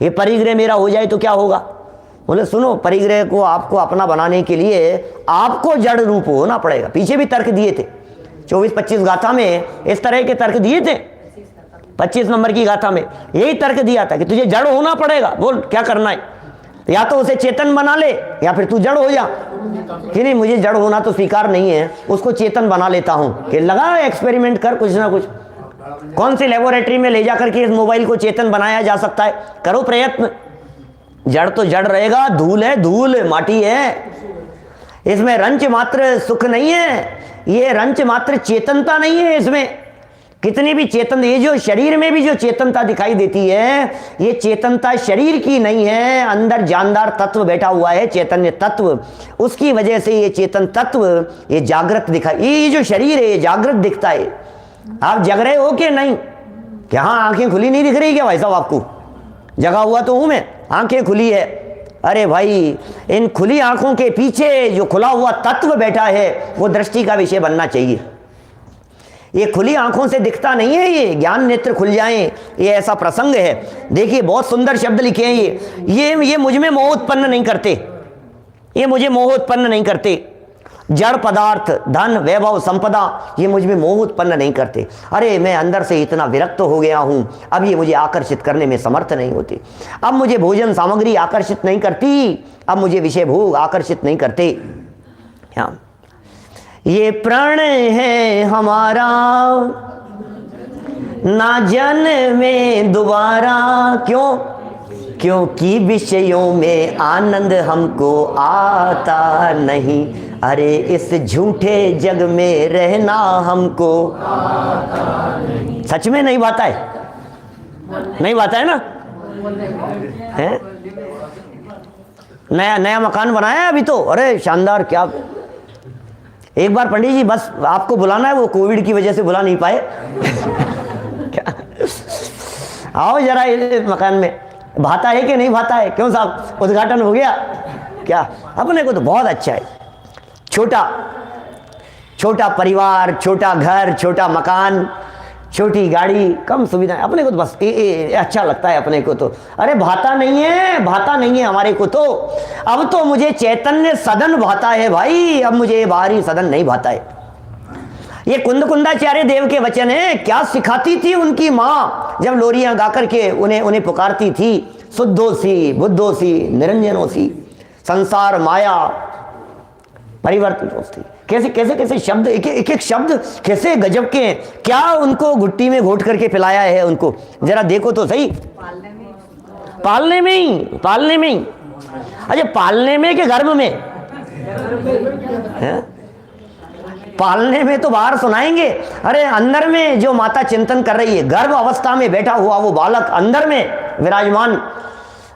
A: ये परिग्रह मेरा हो जाए तो क्या होगा? बोले सुनो, परिग्रह को आपको अपना बनाने के लिए आपको जड़ रूप होना पड़ेगा। पीछे भी तर्क दिए थे, 24-25 गाथा में इस तरह के तर्क दिए थे। 25 नंबर की गाथा में यही तर्क दिया था कि तुझे जड़ होना पड़ेगा। बोल क्या करना है? या तो उसे चेतन बना ले या फिर तू जड़ हो जा। कि नहीं मुझे जड़ होना तो स्वीकार नहीं है, उसको चेतन बना लेता हूं। कि लगा एक्सपेरिमेंट कर कुछ ना कुछ, कौन सी लेबोरेटरी में ले जाकर के इस मोबाइल को चेतन बनाया जा सकता है? करो प्रयत्न। जड़ तो जड़ रहेगा, धूल है धूल, माटी है, इसमें रंच मात्र सुख नहीं है, ये रंच मात्र चेतनता नहीं है। इसमें कितनी भी चेतन, ये जो शरीर में भी जो चेतनता दिखाई देती है, ये चेतनता शरीर की नहीं है, अंदर जानदार तत्व बैठा हुआ है, चैतन्य तत्व। उसकी वजह से ये चेतन तत्व ये जागृत दिखाई, ये जो शरीर है ये जागृत दिखता है। आप जग रहे हो कि नहीं? क्या हाँ आंखें खुली नहीं दिख रही क्या भाई साहब आपको? जगा हुआ तो हूं मैं, आंखें खुली है। अरे भाई इन खुली आंखों के पीछे जो खुला हुआ तत्व बैठा है वो दृष्टि का विषय बनना चाहिए। ये खुली आंखों से दिखता नहीं है, ये ज्ञान नेत्र खुल जाएं, ये ऐसा प्रसंग है। देखिए बहुत सुंदर शब्द लिखे हैं ये मुझ में मोह उत्पन्न नहीं करते, ये मुझे मोह उत्पन्न नहीं करते। जड़ पदार्थ, धन, वैभव, संपदा, ये मुझ में मोह उत्पन्न नहीं करते। अरे मैं अंदर से इतना विरक्त हो गया हूं, अब ये मुझे आकर्षित करने में समर्थ नहीं होते। अब मुझे भोजन सामग्री आकर्षित नहीं करती, अब मुझे विषय भोग आकर्षित नहीं करते। हाँ, ये प्राण है हमारा ना जन्मे दोबारा, क्यों? क्योंकि विषयों में आनंद हमको आता नहीं। अरे इस झूठे जग में रहना हमको आता नहीं। सच में नहीं बात है, नहीं बात है ना? है? नया नया मकान बनाया अभी तो, अरे शानदार, क्या एक बार पंडित जी बस आपको बुलाना है, वो कोविड की वजह से बुला नहीं पाए। क्या आओ जरा इस मकान में, भाता है कि नहीं भाता है? क्यों साहब उद्घाटन हो गया क्या? अपने को तो बहुत अच्छा है, छोटा छोटा परिवार, छोटा घर, छोटा मकान, छोटी गाड़ी, कम सुविधाएं, अपने को तो बस अच्छा लगता है अपने को तो। अरे भाता नहीं है, भाता नहीं है हमारे को तो। अब तो मुझे चैतन्य सदन भाता है भाई, अब मुझे बाहरी सदन नहीं भाता है। ये कुंदकुंदाचार्य देव के वचन है। क्या सिखाती थी उनकी माँ जब लोरियां गा करके उन्हें पुकारती थी, शुद्धोसी बुद्धोसी निरंजनोसी संसार माया परिवर्तित होती। कैसे कैसे कैसे शब्द, एक एक शब्द कैसे गजब के हैं। क्या उनको घुट्टी में घोट करके पिलाया है उनको, जरा देखो तो सही। पालने में ही। अच्छा पालने में कि गर्भ में है? पालने में तो बाहर सुनाएंगे। अरे अंदर में जो माता चिंतन कर रही है, गर्भ अवस्था में बैठा हुआ वो बालक अंदर में विराजमान,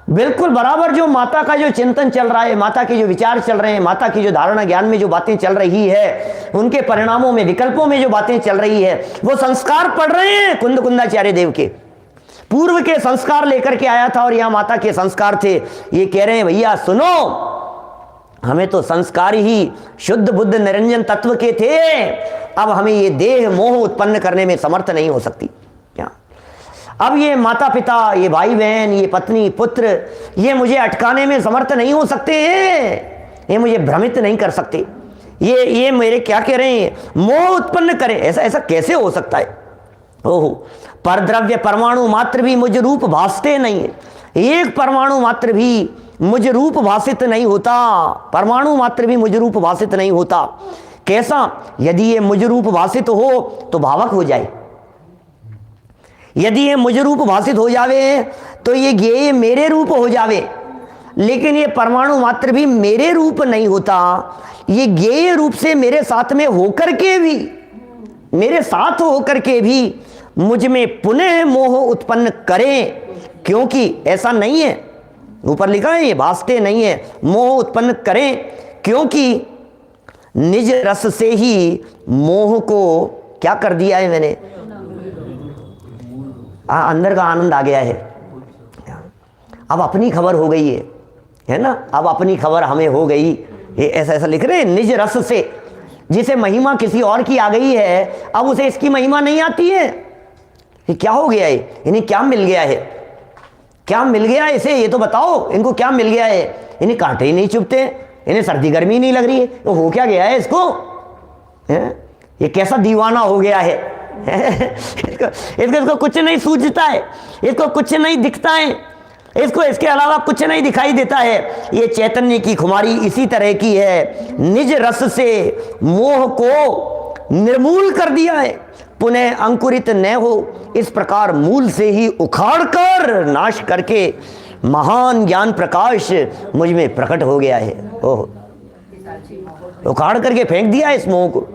A: बिल्कुल बराबर जो माता का जो चिंतन चल रहा है, माता के जो विचार चल रहे हैं, माता की जो धारणा ज्ञान में जो बातें चल रही है, उनके परिणामों में विकल्पों में जो बातें चल रही है, वो संस्कार पढ़ रहे हैं कुंदकुंदाचार्य देव के। पूर्व के संस्कार लेकर के आया था और यहाँ माता के संस्कार थे। ये कह रहे हैं भैया सुनो, हमें तो संस्कार ही शुद्ध बुद्ध निरंजन तत्व के थे, अब हमें ये देह मोह उत्पन्न करने में समर्थ नहीं हो सकती। क्या अब ये माता पिता, ये भाई बहन, ये पत्नी पुत्र, ये मुझे अटकाने में समर्थ नहीं हो सकते हैं, ये मुझे भ्रमित नहीं कर सकते। ये मेरे क्या कह रहे हैं, मोह उत्पन्न करें, ऐसा कैसे हो सकता है? ओहो, परद्रव्य परमाणु मात्र भी मुझ रूप भासते नहीं है। एक परमाणु मात्र भी मुझ रूप भाषित नहीं होता, परमाणु मात्र भी मुझ रूप भाषित नहीं होता। कैसा? यदि ये मुझ रूप भाषित हो तो भावक हो जाए, यदि ये मुझ रूप भाषित हो जावे तो ये मेरे रूप हो जावे। लेकिन ये परमाणु मात्र भी मेरे रूप नहीं होता, ये ज्ञेय रूप से मेरे साथ में होकर के भी, मेरे साथ होकर के भी मुझ में पुनः मोह उत्पन्न करें, क्योंकि ऐसा नहीं है, ऊपर लिखा है ये भासते नहीं है, मोह उत्पन्न करें क्योंकि निज रस से ही मोह को क्या कर दिया है मैंने, अंदर का आनंद आ गया है। अब अपनी खबर हो गई है ना, अब अपनी खबर हमें हो गई। ये ऐसा लिख रहे हैं, निज रस से, जिसे महिमा किसी और की आ गई है अब उसे इसकी महिमा नहीं आती है। ये क्या हो गया है, इन्हें क्या मिल गया है, क्या मिल गया इसे, ये तो बताओ इनको क्या मिल गया है। इन्हें कांटे ही नहीं चुभते, इन्हें सर्दी गर्मी नहीं लग रही है, तो हो क्या गया है इसको, ये कैसा दीवाना हो गया है। इसको कुछ नहीं सूझता है, इसको कुछ नहीं दिखता है, इसको इसके अलावा कुछ नहीं दिखाई देता है। ये चैतन्य की खुमारी इसी तरह की है, निज रस से मोह को निर्मूल कर दिया है, पुनः अंकुरित न हो इस प्रकार मूल से ही उखाड़ कर नाश करके महान ज्ञान प्रकाश मुझ में प्रकट हो गया है। ओह, उखाड़ करके फेंक दिया इस मोह को,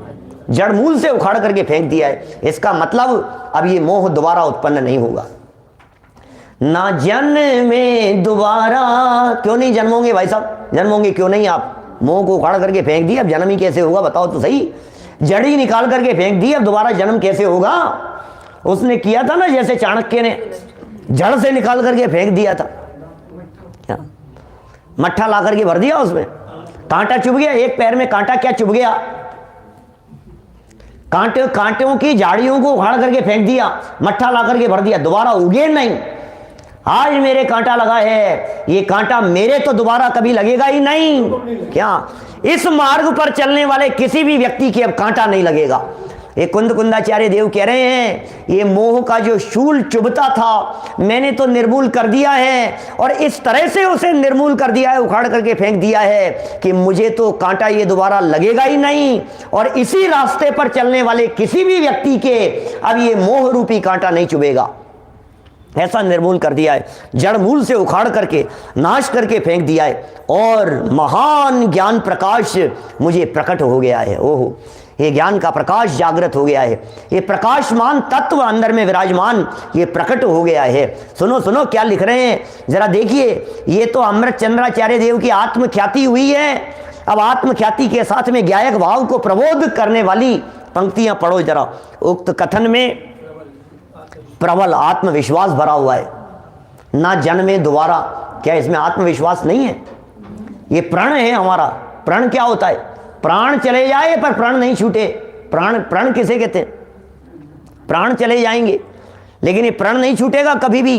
A: जड़ मूल से उखाड़ करके फेंक दिया है। इसका मतलब अब ये मोह दोबारा उत्पन्न नहीं होगा। ना जन्म में दोबारा, क्यों नहीं जन्मोगे भाई साहब, जन्मोगे क्यों नहीं आप? मोह को उखाड़ करके फेंक दिया, अब जन्म ही कैसे होगा बताओ तो सही। जड़ी निकाल करके फेंक दी, अब दोबारा जन्म कैसे होगा? उसने किया था ना जैसे चाणक्य ने जड़ से निकाल करके फेंक दिया था, मट्ठा ला करके भर दिया, उसमें कांटा चुभ गया, एक पैर में कांटा क्या चुभ गया, कांटों की झाड़ियों को उखाड़ करके फेंक दिया, मट्ठा ला करके भर दिया, दोबारा उगे नहीं। आज मेरे कांटा लगा है, ये कांटा मेरे तो दोबारा कभी लगेगा ही नहीं। क्या इस मार्ग पर चलने वाले किसी भी व्यक्ति के अब कांटा नहीं लगेगा। ये कुंदकुंदाचार्य देव कह रहे हैं, ये मोह का जो शूल चुभता था मैंने तो निर्मूल कर दिया है, और इस तरह से उसे निर्मूल कर दिया है, उखाड़ करके फेंक दिया है कि मुझे तो कांटा ये दोबारा लगेगा ही नहीं, और इसी रास्ते पर चलने वाले किसी भी व्यक्ति के अब ये मोह रूपी कांटा नहीं चुभेगा। ऐसा निर्मूल कर दिया है, जड़ मूल से उखाड़ करके नाश करके फेंक दिया है, और महान ज्ञान प्रकाश मुझे प्रकट हो गया है। ओहो, ये ज्ञान का प्रकाश जागृत हो गया है, ये प्रकाशमान तत्व अंदर में विराजमान ये प्रकट हो गया है। सुनो सुनो क्या लिख रहे हैं जरा देखिए। ये तो अमृत चंद्राचार्य देव की आत्मख्याति हुई है, अब आत्मख्याति के साथ में ज्ञायक भाव को प्रबोध करने वाली पंक्तियां पढ़ो जरा। उक्त कथन में प्रबल आत्मविश्वास भरा हुआ है, ना जन्मे दोबारा। क्या इसमें आत्मविश्वास नहीं है? ये प्रण है हमारा। प्रण क्या होता है? प्राण चले जाए पर प्रण नहीं छूटे। प्रण किसे कहते हैं? प्राण चले जाएंगे लेकिन ये प्रण नहीं छूटेगा कभी भी।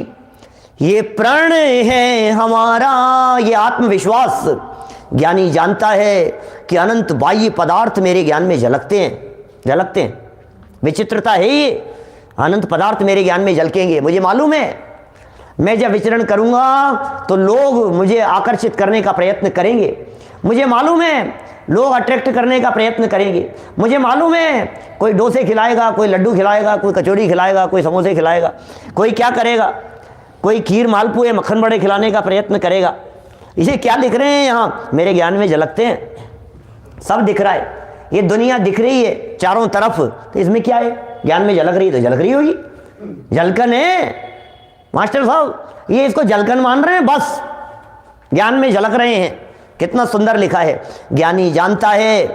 A: ये प्रण है हमारा, ये आत्मविश्वास। ज्ञानी जानता है कि अनंत बाह्य पदार्थ मेरे ज्ञान में झलकते हैं। विचित्रता है ये, अनंत पदार्थ मेरे ज्ञान में झलकेंगे। मुझे मालूम है मैं जब विचरण करूंगा तो लोग मुझे आकर्षित करने का प्रयत्न करेंगे। मुझे मालूम है लोग अट्रैक्ट करने का प्रयत्न करेंगे। मुझे मालूम है कोई डोसे खिलाएगा, कोई लड्डू खिलाएगा, कोई कचौड़ी खिलाएगा, कोई समोसे खिलाएगा, कोई क्या करेगा, कोई खीर मालपुए मक्खन बड़े खिलाने का प्रयत्न करेगा। इसे क्या लिख रहे हैं यहाँ? मेरे ज्ञान में झलकते हैं। सब दिख रहा है, ये दुनिया दिख रही है चारों तरफ, तो इसमें क्या है? ज्ञान में झलक रही है तो झलक रही होगी, झलकन है। मास्टर साहब ये इसको झलकन मान रहे हैं, बस ज्ञान में झलक रहे हैं। कितना सुंदर लिखा है। ज्ञानी जानता है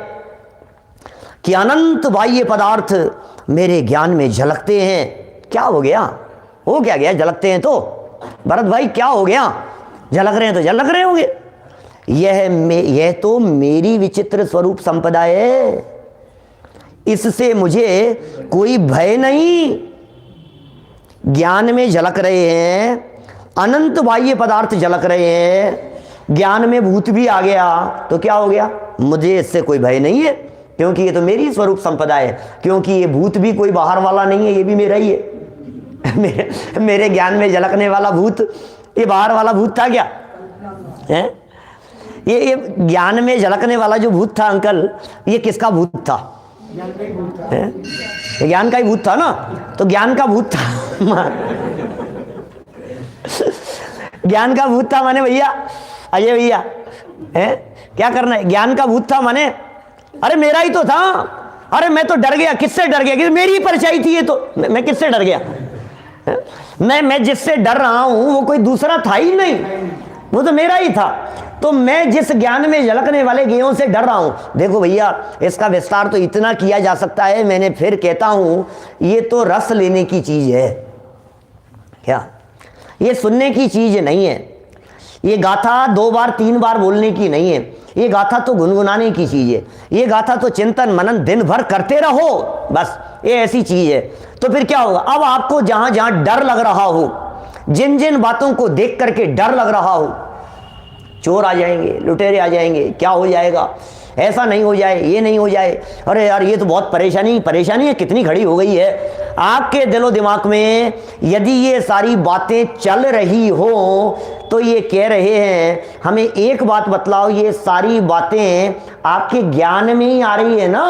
A: कि अनंत बाह्य पदार्थ मेरे ज्ञान में झलकते हैं। क्या हो गया? हो क्या गया? झलकते हैं तो भरत भाई क्या हो गया? झलक रहे हैं तो झलक रहे होंगे। यह तो मेरी विचित्र स्वरूप संपदा है, इससे मुझे कोई भय नहीं। ज्ञान में झलक रहे हैं, अनंत बाह्य पदार्थ झलक रहे हैं, ज्ञान में भूत भी आ गया तो क्या हो गया? मुझे इससे कोई भय नहीं है, क्योंकि ये तो मेरी स्वरूप संपदा है। क्योंकि ये भूत भी कोई बाहर वाला नहीं है, ये भी मेरा ही है। मेरे ज्ञान में झलकने वाला भूत, ये बाहर वाला भूत था क्या है? ये ज्ञान में झलकने वाला जो भूत था अंकल, ये किसका भूत था? ये ज्ञान का ही भूत था ना, तो ज्ञान का भूत था। ज्ञान का भूत था माने भैया, अजय भैया है क्या करना है? ज्ञान का भूत था माने अरे मेरा ही तो था। अरे मैं तो डर गया। किससे डर गया? कि मेरी ही परछाई थी ये तो। मैं किससे डर गया? मैं जिससे डर रहा हूं वो कोई दूसरा था ही नहीं, वो तो मेरा ही था। तो मैं जिस ज्ञान में झलकने वाले गेयों से डर रहा हूं, देखो भैया इसका विस्तार तो इतना किया जा सकता है। मैंने फिर कहता हूं ये तो रस लेने की चीज है, क्या ये सुनने की चीज नहीं है। ये गाथा 2 बार 3 बार बोलने की नहीं है। ये गाथा तो गुनगुनाने की चीज है। ये गाथा तो चिंतन मनन दिन भर करते रहो, बस ये ऐसी चीज है। तो फिर क्या होगा? अब आपको जहां जहां डर लग रहा हो, जिन जिन बातों को देख करके डर लग रहा हो, चोर आ जाएंगे, लुटेरे आ जाएंगे, क्या हो जाएगा, ऐसा नहीं हो जाए, ये नहीं हो जाए, अरे यार ये तो बहुत परेशानी है कितनी खड़ी हो गई है। आपके दिलो दिमाग में यदि ये सारी बातें चल रही हो तो ये कह रहे हैं हमें एक बात बतलाओ, ये सारी बातें आपके ज्ञान में ही आ रही है ना?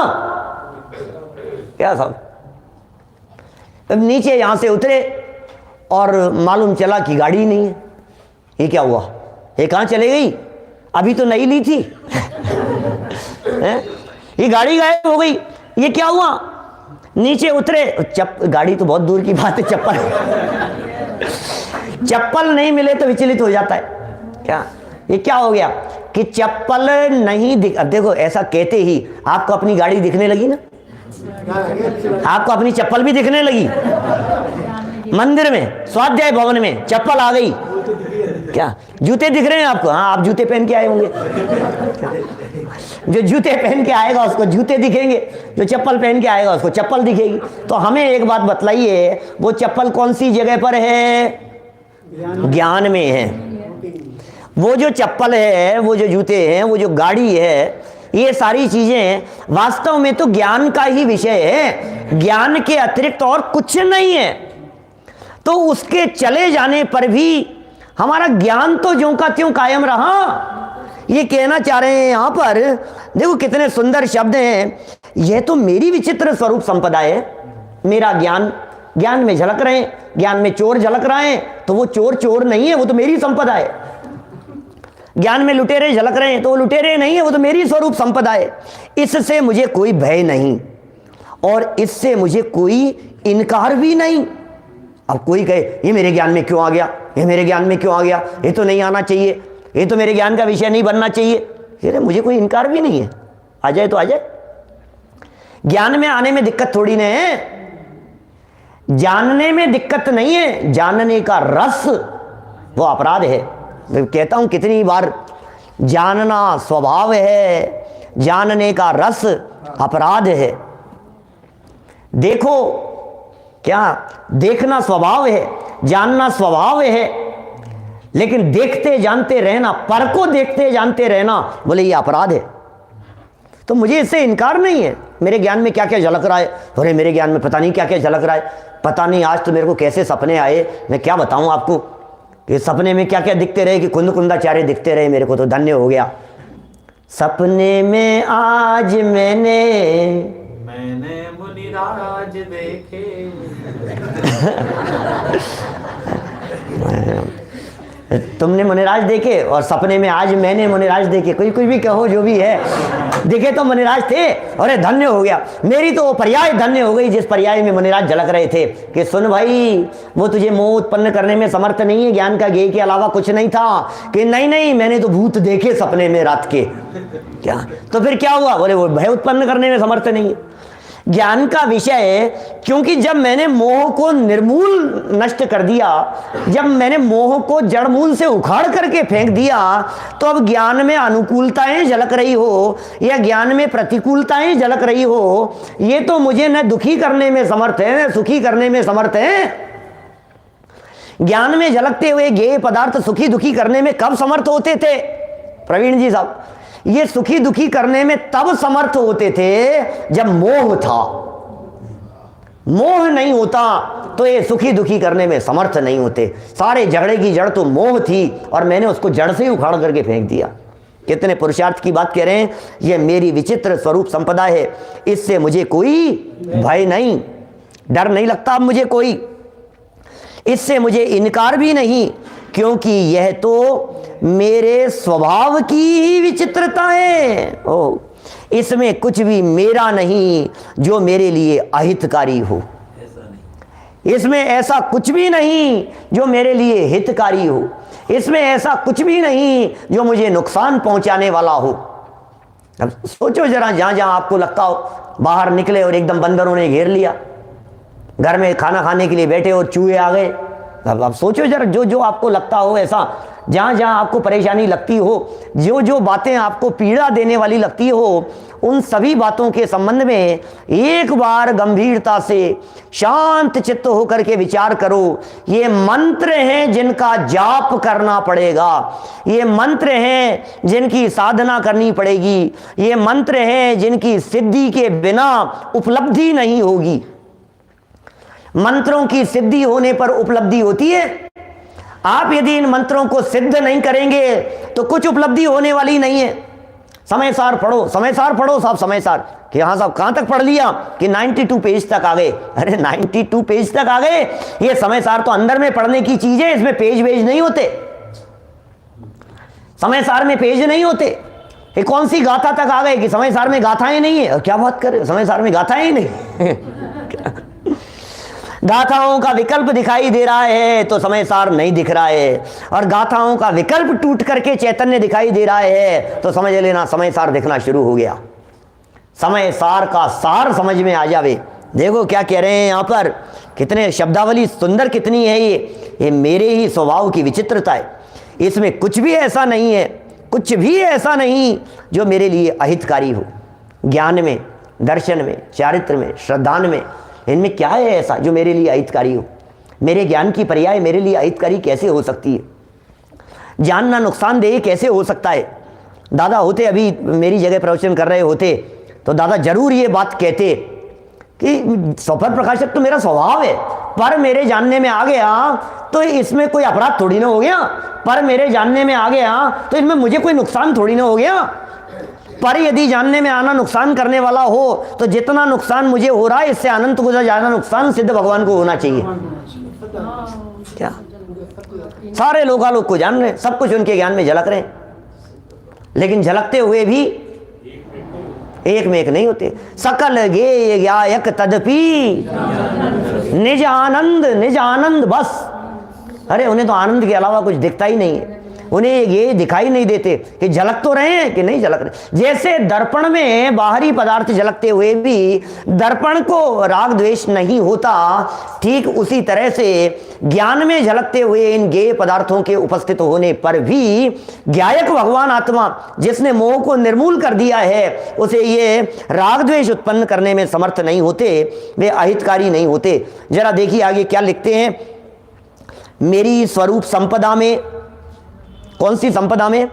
A: क्या साहब? अब नीचे यहां से उतरे और मालूम चला कि गाड़ी नहीं है। ये क्या हुआ? ये कहां चले गई? अभी तो नई ली थी। ये गाड़ी गायब हो गई। ये क्या हुआ? नीचे उतरे, गाड़ी तो बहुत दूर की बात है, चप्पल नहीं मिले तो विचलित हो जाता है। क्या ये क्या हो गया कि चप्पल नहीं दिख? अब देखो ऐसा कहते ही आपको अपनी गाड़ी दिखने लगी ना, आपको अपनी चप्पल भी दिखने लगी। मंदिर में, स्वाध्याय भवन में चप्पल आ गई, क्या जूते दिख रहे हैं आपको? हाँ, आप जूते पहन के आए होंगे। जो जूते पहन के आएगा उसको जूते दिखेंगे, जो चप्पल पहन के आएगा उसको चप्पल दिखेगी। तो हमें एक बात बतलाइए, वो चप्पल कौन सी जगह पर है? ज्ञान में है। वो जो चप्पल है, वो जो जूते हैं, वो जो गाड़ी है, ये सारी चीजें वास्तव में तो ज्ञान का ही विषय है, ज्ञान के अतिरिक्त और कुछ नहीं है। तो उसके चले जाने पर भी हमारा ज्ञान तो ज्यों का त्यों कायम रहा। ये कहना चाह रहे हैं यहां पर, देखो कितने सुंदर शब्द हैं। यह तो मेरी विचित्र स्वरूप संपदा है, मेरा ज्ञान, ज्ञान में झलक रहे हैं, ज्ञान में चोर झलक रहे हैं तो वो चोर नहीं है, वो तो मेरी संपदा है। ज्ञान में लुटेरे झलक रहे हैं तो वो लुटेरे नहीं है, वो तो मेरी स्वरूप संपदा है। इससे मुझे कोई भय नहीं और इससे मुझे कोई इनकार भी नहीं। अब कोई कहे ये मेरे ज्ञान में क्यों आ गया, ये मेरे ज्ञान में क्यों आ गया, ये तो नहीं आना चाहिए, ये तो मेरे ज्ञान का विषय नहीं बनना चाहिए, अरे मुझे कोई इनकार भी नहीं है, आ जाए तो आ जाए। ज्ञान में आने में दिक्कत थोड़ी ना है, जानने में दिक्कत नहीं है, जानने का रस वो अपराध है। मैं कहता हूं कितनी बार, जानना स्वभाव है, जानने का रस अपराध है। देखो क्या, देखना स्वभाव है, जानना स्वभाव है, लेकिन देखते जानते रहना, पर को देखते जानते रहना, बोले ये अपराध है। तो मुझे इससे इनकार नहीं है। मेरे ज्ञान में क्या क्या झलक रहा है, अरे मेरे ज्ञान में पता नहीं क्या क्या झलक रहा है, पता नहीं आज तो मेरे को कैसे सपने आए, मैं क्या बताऊं आपको कि सपने में क्या क्या दिखते रहे, कि कुंद कुंदाचार्य दिखते रहे, मेरे को तो धन्य हो गया। सपने में आज मैंने मुनिराज देखे तुमने मुनिराज देखे और सपने में आज मैंने मुनिराज देखे, कोई कुछ भी कहो जो भी है, देखे तो मुनिराज थे, अरे धन्य हो गया। मेरी तो पर्याय धन्य हो गई जिस पर्याय में मुनिराज झलक रहे थे कि सुन भाई, वो तुझे मोह उत्पन्न करने में समर्थ नहीं है, ज्ञान का ज्ञेय के अलावा कुछ नहीं था। कि नहीं नहीं, मैंने तो भूत देखे सपने में रात के। क्या तो फिर क्या हुआ, बोले वो भय उत्पन्न करने में समर्थ नहीं है। ज्ञान का विषय, क्योंकि जब मैंने मोह को निर्मूल नष्ट कर दिया, जब मैंने मोह को जड़ मूल से उखाड़ करके फेंक दिया, तो अब ज्ञान में अनुकूलताएं झलक रही हो या ज्ञान में प्रतिकूलताएं झलक रही हो, ये तो मुझे न दुखी करने में समर्थ है न सुखी करने में समर्थ है। ज्ञान में झलकते हुए ज्ञेय पदार्थ सुखी दुखी करने में कब समर्थ होते थे प्रवीण जी साहब? ये सुखी दुखी करने में तब समर्थ होते थे जब मोह था। मोह नहीं होता तो ये सुखी दुखी करने में समर्थ नहीं होते। सारे झगड़े की जड़ तो मोह थी और मैंने उसको जड़ से ही उखाड़ करके फेंक दिया। कितने पुरुषार्थ की बात कह रहे हैं। ये मेरी विचित्र स्वरूप संपदा है, इससे मुझे कोई भय नहीं, डर नहीं लगता अब मुझे कोई, इससे मुझे इनकार भी नहीं, क्योंकि यह तो मेरे स्वभाव की ही विचित्रता है। ओ, इसमें कुछ भी मेरा नहीं जो मेरे लिए अहितकारी हो, इसमें ऐसा कुछ भी नहीं जो मेरे लिए हितकारी हो, इसमें ऐसा कुछ भी नहीं जो मुझे नुकसान पहुंचाने वाला हो। अब सोचो जरा, जहां जहां आपको लगता हो बाहर निकले और एकदम बंदरों ने घेर लिया, घर में खाना खाने के लिए बैठे और चूहे आ गए। अब सोचो जरा, जो जो आपको लगता हो ऐसा, जहां जहां आपको परेशानी लगती हो, जो जो बातें आपको पीड़ा देने वाली लगती हो, उन सभी बातों के संबंध में एक बार गंभीरता से शांत चित्त होकर के विचार करो। ये मंत्र हैं जिनका जाप करना पड़ेगा, ये मंत्र हैं जिनकी साधना करनी पड़ेगी, ये मंत्र हैं जिनकी सिद्धि के बिना उपलब्धि नहीं होगी। मंत्रों की सिद्धि होने पर उपलब्धि होती है। आप यदि इन मंत्रों को सिद्ध नहीं करेंगे तो कुछ उपलब्धि होने वाली नहीं है। समय सार पढ़ो, समय सार पढ़ो साहब, समय सार कि हाँ साहब कहां तक पढ़ लिया कि 92 पेज तक आ गए। अरे 92 पेज तक आ गए, ये समय सार तो अंदर में पढ़ने की चीज है, इसमें पेज वेज नहीं होते, समय सार में पेज नहीं होते। ये कौन सी गाथा तक आ गए कि समय सार में गाथाएं नहीं है? क्या बात कर रहे हो, समय सार में गाथाएं ही नहीं गाथाओं का विकल्प दिखाई दे रहा है तो समय सार नहीं दिख रहा है, और गाथाओं का विकल्प टूट करके चैतन्य दिखाई दे रहा है तो समझ लेना समय सार दिखना शुरू हो गया। समय सार का सार समझ में आ जावे। देखो क्या कह रहे हैं यहाँ पर, कितने शब्दावली सुंदर कितनी है। ये मेरे ही स्वभाव की विचित्रता है, इसमें कुछ भी ऐसा नहीं है, कुछ भी ऐसा नहीं जो मेरे लिए अहितकारी हो। ज्ञान में, दर्शन में, चारित्र में, श्रद्धान में, इनमें क्या है ऐसा जो मेरे लिए अहितकारी हो? मेरे ज्ञान की पर्याय मेरे लिए अहितकारी कैसे हो सकती है? जानना नुकसानदेह कैसे हो सकता है? दादा होते अभी मेरी जगह प्रवचन कर रहे होते तो दादा जरूर ये बात कहते कि सफर प्रकाशक तो मेरा स्वभाव है, पर मेरे जानने में आ गया तो इसमें कोई अपराध थोड़ी ना हो गया, पर मेरे जानने में आ गया तो इसमें मुझे कोई नुकसान थोड़ी ना हो गया। पर यदि जानने में आना नुकसान करने वाला हो तो जितना नुकसान मुझे हो रहा है इससे अनंत गुना ज्यादा नुकसान सिद्ध भगवान को होना चाहिए। क्या सारे लोग को जान रहे, सब कुछ उनके ज्ञान में झलक रहे, लेकिन झलकते हुए भी एक में एक नहीं होते। सकल गे गायक तदपि निज आनंद बस। अरे उन्हें तो आनंद के अलावा कुछ दिखता ही नहीं है। उन्हें ये दिखाई नहीं देते कि झलक तो रहे हैं कि नहीं झलक रहे। जैसे दर्पण में बाहरी पदार्थ झलकते हुए भी दर्पण को राग द्वेष नहीं होता, ठीक उसी तरह से ज्ञान में झलकते हुए इन ज्ञेय पदार्थों के उपस्थित होने पर भी ज्ञायक भगवान आत्मा जिसने मोह को निर्मूल कर दिया है, उसे ये राग द्वेष उत्पन्न करने में समर्थ नहीं होते, वे अहितकारी नहीं होते। जरा देखिए आगे क्या लिखते हैं, मेरी स्वरूप संपदा में, कौन सी संपदा में?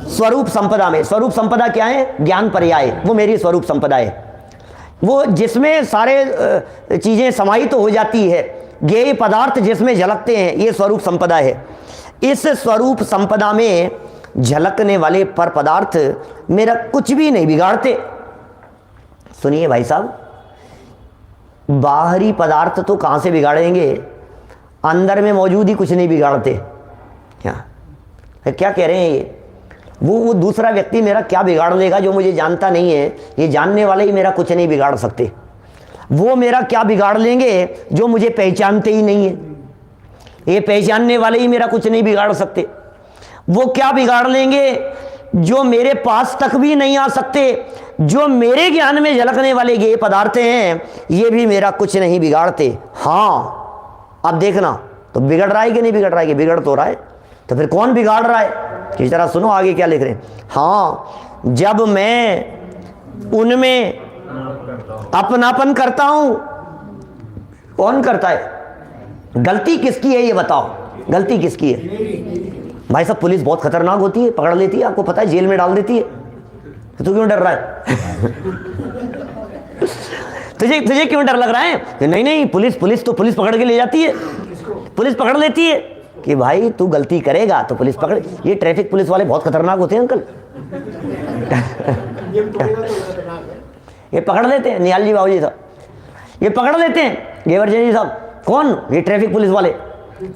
A: स्वरूप संपदा में। स्वरूप संपदा क्या है? ज्ञान पर्याय, वो मेरी स्वरूप संपदा है, वो जिसमें सारे चीजें समाहित हो जाती है, ज्ञेय पदार्थ जिसमें झलकते हैं, ये स्वरूप संपदा है। इस स्वरूप संपदा में झलकने वाले पर पदार्थ मेरा कुछ भी नहीं बिगाड़ते। सुनिए भाई साहब, बाहरी पदार्थ तो कहां से बिगाड़ेंगे, अंदर में मौजूद ही कुछ नहीं बिगाड़ते। क्या कह रहे हैं ये? वो दूसरा व्यक्ति मेरा क्या बिगाड़ लेगा जो मुझे जानता नहीं है, ये जानने वाले ही मेरा कुछ नहीं बिगाड़ सकते। वो मेरा क्या बिगाड़ लेंगे जो मुझे पहचानते ही नहीं है, ये पहचानने वाले ही मेरा कुछ नहीं बिगाड़ सकते। वो क्या बिगाड़ लेंगे जो मेरे पास तक भी नहीं आ सकते, जो मेरे ज्ञान में झलकने वाले ये पदार्थ हैं, ये भी मेरा कुछ नहीं बिगाड़ते। हाँ, अब देखना तो बिगड़ रहा है कि नहीं बिगड़ रहा है? कि बिगड़ तो रहा है, तो फिर कौन बिगाड़ रहा है? इस तरह सुनो आगे क्या लिख रहे हैं। हाँ, जब मैं उनमें अपनापन करता हूं, कौन करता है? गलती किसकी है ये बताओ, गलती किसकी है? भाई साहब, पुलिस बहुत खतरनाक होती है, पकड़ लेती है, आपको पता है, जेल में डाल देती है, तो क्यों डर रहा है? तुझे क्यों डर लग रहा है? नहीं नहीं, पुलिस तो पुलिस पकड़ के ले जाती है, पुलिस पकड़ लेती है कि भाई तू गलती करेगा तो पुलिस पकड़। ये ट्रैफिक पुलिस वाले बहुत खतरनाक होते हैं अंकल। ये पकड़ लेते हैं, निहाल जी बाबू जी साहब, ये पकड़ लेते हैं, गेवरजन जी साहब, कौन? ये ट्रैफिक पुलिस वाले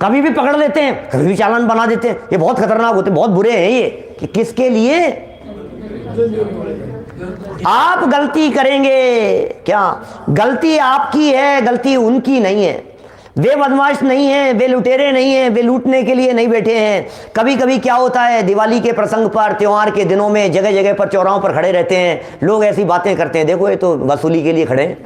A: कभी भी पकड़ लेते हैं, कभी भी चालान बना देते हैं। ये बहुत खतरनाक होते हैं, बहुत बुरे हैं ये। कि किसके लिए? आप गलती करेंगे क्या? गलती आपकी है, गलती उनकी नहीं है। वे बदमाश नहीं है, वे लुटेरे नहीं है, वे लूटने के लिए नहीं बैठे हैं। कभी कभी क्या होता है, दिवाली के प्रसंग पर, त्योहार के दिनों में जगह जगह पर चौराहों पर खड़े रहते हैं लोग, ऐसी बातें करते हैं, देखो ये तो वसूली के लिए खड़े हैं,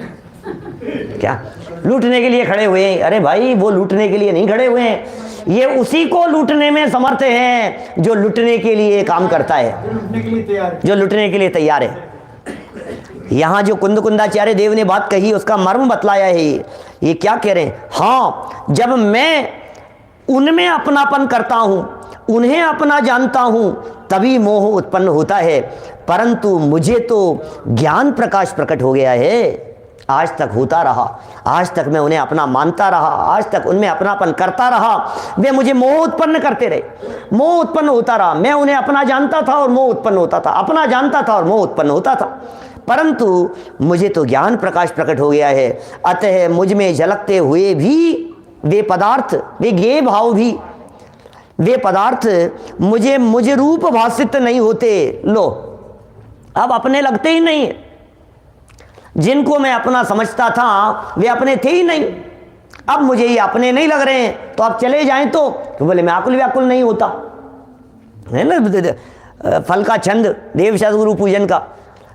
A: क्या लूटने के लिए खड़े हुए हैं? अरे भाई, वो लूटने के लिए नहीं खड़े हुए हैं, ये उसी को लूटने में समर्थ है जो लूटने के लिए काम करता है, जो लूटने के लिए तैयार है। यहां जो कुंदाचार्य देव ने बात कही उसका मर्म बतलाया है। ये क्या कह रहे हैं? हाँ, जब मैं उनमें अपनापन करता हूं, उन्हें अपना जानता हूं, तभी मोह उत्पन्न होता है, परंतु मुझे तो ज्ञान प्रकाश प्रकट हो गया है। आज तक होता रहा, आज तक मैं उन्हें अपना मानता रहा, आज तक उनमें अपनापन करता रहा, वे मुझे मोह उत्पन्न करते रहे, मोह उत्पन्न होता रहा। मैं उन्हें अपना जानता था और मोह उत्पन्न होता था, अपना जानता था और मोह उत्पन्न होता था, परंतु मुझे तो ज्ञान प्रकाश प्रकट हो गया है। अतः मुझ में झलकते हुए भी वे पदार्थ, वे ज्ञेय भाव भी, वे पदार्थ मुझे रूप भाषित नहीं होते। लो, अब अपने लगते ही नहीं। जिनको मैं अपना समझता था वे अपने थे ही नहीं, अब मुझे ये अपने नहीं लग रहे हैं, तो आप चले जाएं तो बोले मैं आकुल व्याकुल नहीं होता, है ना फल का छंद देव सदगुरु पूजन का।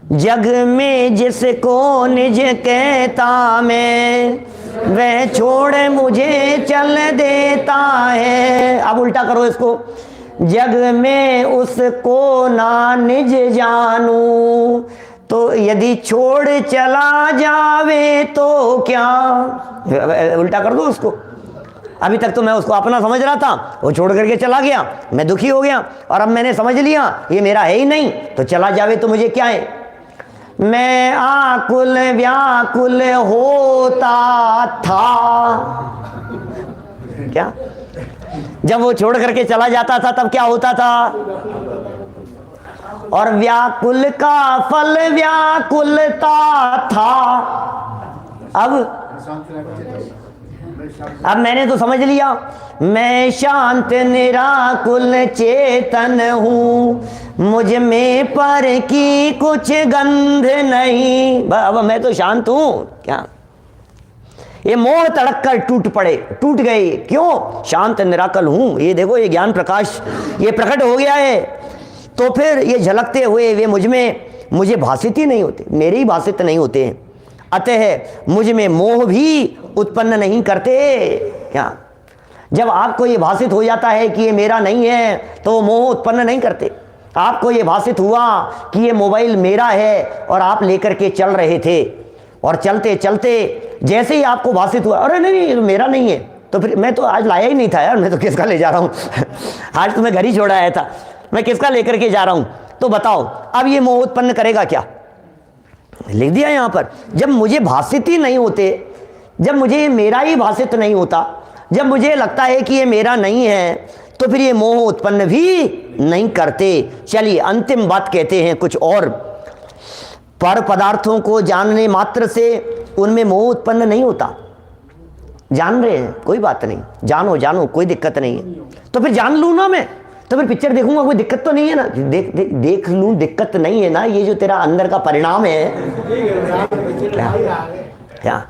A: जग में जिसको निज कहता मैं, वह छोड़ मुझे चल देता है। अब उल्टा करो इसको, जग में उसको ना निज जानू, तो यदि छोड़ चला जावे तो क्या। उल्टा कर दो उसको। अभी तक तो मैं उसको अपना समझ रहा था, वो छोड़ करके चला गया, मैं दुखी हो गया, और अब मैंने समझ लिया ये मेरा है ही नहीं, तो चला जावे तो मुझे क्या है। मैं आकुल व्याकुल होता था, क्या? जब वो छोड़ करके चला जाता था तब क्या होता था? और व्याकुल का फल व्याकुलता था। अब मैंने तो समझ लिया, मैं शांत निराकुल चेतन हूँ, मुझ में पर की कुछ गंध नहीं। अब मैं तो शांत हूँ, क्या ये मोह तड़क कर टूट गए। क्यों? शांत निराकल हूं, ये देखो ये ज्ञान प्रकाश ये प्रकट हो गया है, तो फिर ये झलकते हुए वे मुझे भाषित ही नहीं होते, मेरे ही भाषित नहीं होते हैं। अतः मुझ में मोह भी उत्पन्न नहीं करते। क्या? जब आपको ये भाषित हो जाता है कि ये मेरा नहीं है, तो वो मोह उत्पन्न नहीं करते। आपको ये भाषित हुआ कि ये मोबाइल मेरा है और आप लेकर के चल रहे थे, और चलते चलते जैसे ही आपको भाषित हुआ, अरे नहीं ये तो मेरा नहीं है, तो फिर मैं तो आज लाया ही नहीं था यार, मैं तो किसका ले जा रहा हूँ आज तो मैं घर ही छोड़ आया था, मैं किसका लेकर के जा रहा हूँ। तो बताओ अब ये मोह उत्पन्न करेगा क्या? लिख दिया यहाँ पर, जब मुझे भाषित ही नहीं होते, जब मुझे मेरा ही भाषित नहीं होता, जब मुझे लगता है कि ये मेरा नहीं है, तो फिर ये मोह उत्पन्न भी नहीं करते। चलिए अंतिम बात कहते हैं कुछ और। पर पदार्थों को जानने मात्र से उनमें मोह उत्पन्न नहीं होता। जान रहे हैं, कोई बात नहीं, जानो कोई दिक्कत नहीं है। तो फिर जान लूँ ना मैं, तो फिर पिक्चर देखूंगा, कोई दिक्कत तो नहीं है ना? देख लूँ, दिक्कत नहीं है ना? ये जो तेरा अंदर का परिणाम है, क्या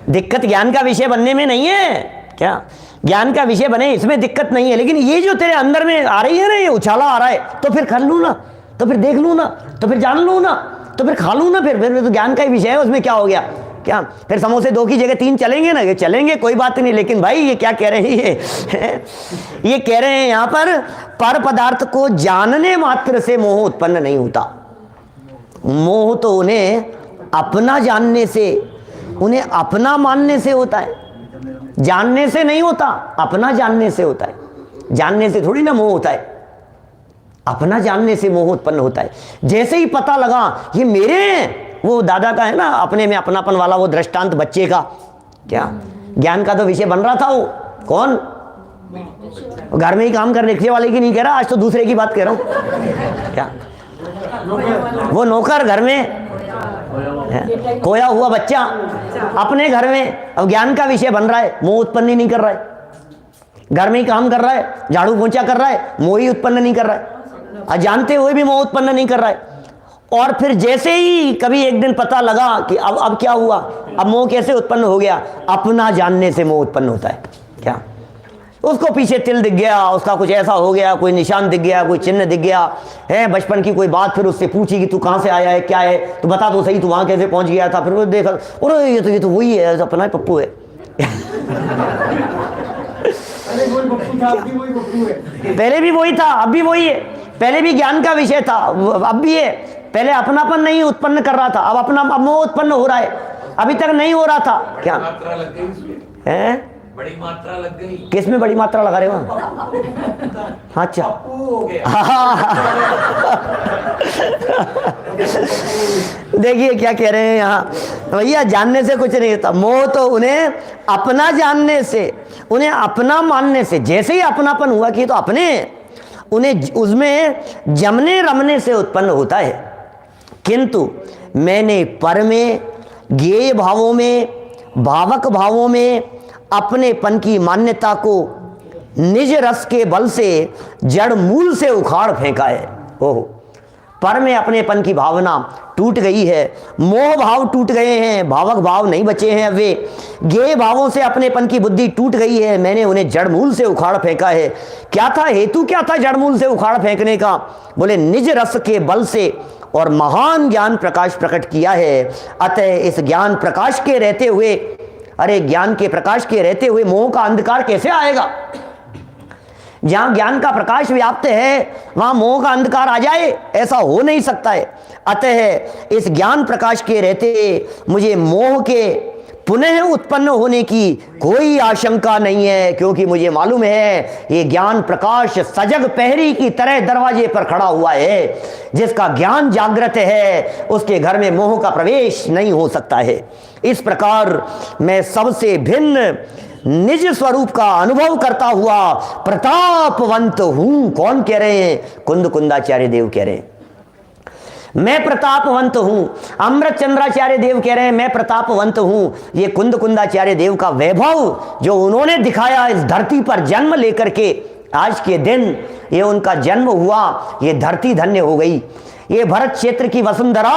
A: दिक्कत ज्ञान का विषय बनने में नहीं है? क्या ज्ञान का विषय बने इसमें दिक्कत नहीं है, लेकिन ये जो तेरे अंदर में आ रही है ना, ये उछाला आ रहा है, तो फिर कर लूँ ना, तो फिर देख लूँ ना, तो फिर जान लूँ ना, तो फिर खा लूँ ना, फिर तो ज्ञान का ही विषय है, उसमें क्या हो गया? क्या फिर समोसे 2 की जगह 3 चलेंगे ना? ये चलेंगे, कोई बात नहीं। लेकिन भाई ये क्या कह रहे हैं ये कह रहे हैं यहाँ पर पदार्थ को जानने मात्र से मोह उत्पन्न नहीं होता। मोह तो उन्हें अपना जानने से, उन्हें अपना मानने से होता है, जानने से नहीं होता, अपना जानने से होता है। जानने से थोड़ी ना मोह होता है, अपना जानने से मोह उत्पन्न होता है। जैसे ही पता लगा ये मेरे हैं, वो दादा का है ना अपने में अपनापन वाला वो दृष्टांत बच्चे का, क्या ज्ञान का तो विषय बन रहा था। वो कौन? घर में ही काम कर रखने वाले की नहीं कह रहा, आज तो दूसरे की बात कह रहा हूं। क्या वो नौकर घर में खोया हुआ बच्चा अपने घर में, अब ज्ञान का विषय बन रहा है, मोह उत्पन्न ही नहीं कर रहा है। घर में ही काम कर रहा है, झाड़ू पोंछा कर रहा है, मोह ही उत्पन्न नहीं कर रहा है, और जानते हुए भी मोह उत्पन्न नहीं कर रहा है। और फिर जैसे ही कभी एक दिन पता लगा कि अब क्या हुआ, अब मोह कैसे उत्पन्न हो गया? अपना जानने से मोह उत्पन्न होता है। क्या उसको पीछे तिल दिख गया, उसका कुछ ऐसा हो गया, कोई निशान दिख गया, कोई चिन्ह दिख गया है, बचपन की कोई बात, फिर उससे पूछी कि तू कहाँ से आया है, क्या है, तो बता तो सही, तू वहाँ कैसे पहुँच गया था। फिर वो देखा, अरे ये तो वही है, अपना ही पप्पू है पहले भी वही था, अब भी वही है। पहले भी ज्ञान का विषय था, अब भी है। पहले अपनापन नहीं उत्पन्न कर रहा था, अब मोह उत्पन्न हो रहा है, अभी तक नहीं हो रहा था। क्या है?
B: बड़ी मात्रा लग गई।
A: किस में बड़ी मात्रा लगा रहे हो? अच्छा देखिए क्या कह रहे हैं यहाँ भैया, जानने से कुछ नहीं होता। मोह तो उन्हें अपना जानने से, उन्हें अपना मानने से, जैसे ही अपनापन हुआ कि तो अपने, उन्हें उसमें जमने रमने से उत्पन्न होता है। किंतु मैंने पर में, ज्ञेय भावों में, भावक भावों में अपनेपन की मान्यता को निज रस के बल से जड़ मूल से उखाड़ फेंका है। ओह, पर में अपनेपन की भावना टूट गई है, मोह भाव टूट गए हैं, भावक भाव नहीं बचे हैं। वे ज्ञेय भावों से अपनेपन की बुद्धि टूट गई है, मैंने उन्हें जड़ मूल से उखाड़ फेंका है। क्या था हेतु, क्या था जड़ मूल से उखाड़ फेंकने का? बोले निज रस के बल से और महान ज्ञान प्रकाश प्रकट किया है। अतः इस ज्ञान प्रकाश के रहते हुए, अरे ज्ञान के प्रकाश के रहते हुए मोह का अंधकार कैसे आएगा? जहां ज्ञान का प्रकाश व्याप्त है वहां मोह का अंधकार आ जाए, ऐसा हो नहीं सकता है। अतः इस ज्ञान प्रकाश के रहते मुझे मोह के पुनः उत्पन्न होने की कोई आशंका नहीं है, क्योंकि मुझे मालूम है ये ज्ञान प्रकाश सजग पहरी की तरह दरवाजे पर खड़ा हुआ है। जिसका ज्ञान जागृत है उसके घर में मोह का प्रवेश नहीं हो सकता है। इस प्रकार मैं सबसे भिन्न निज स्वरूप का अनुभव करता हुआ प्रतापवंत हूं। कौन कह रहे हैं? कुंद कुंदाचार्य देव कह रहे हैं मैं प्रतापवंत हूं। अमृत चंद्राचार्य देव कह रहे हैं मैं प्रतापवंत हूं। ये कुंद कुंदाचार्य देव का वैभव जो उन्होंने दिखाया इस धरती पर जन्म लेकर के, आज के दिन ये उनका जन्म हुआ, ये धरती धन्य हो गई, ये भरत क्षेत्र की वसुंधरा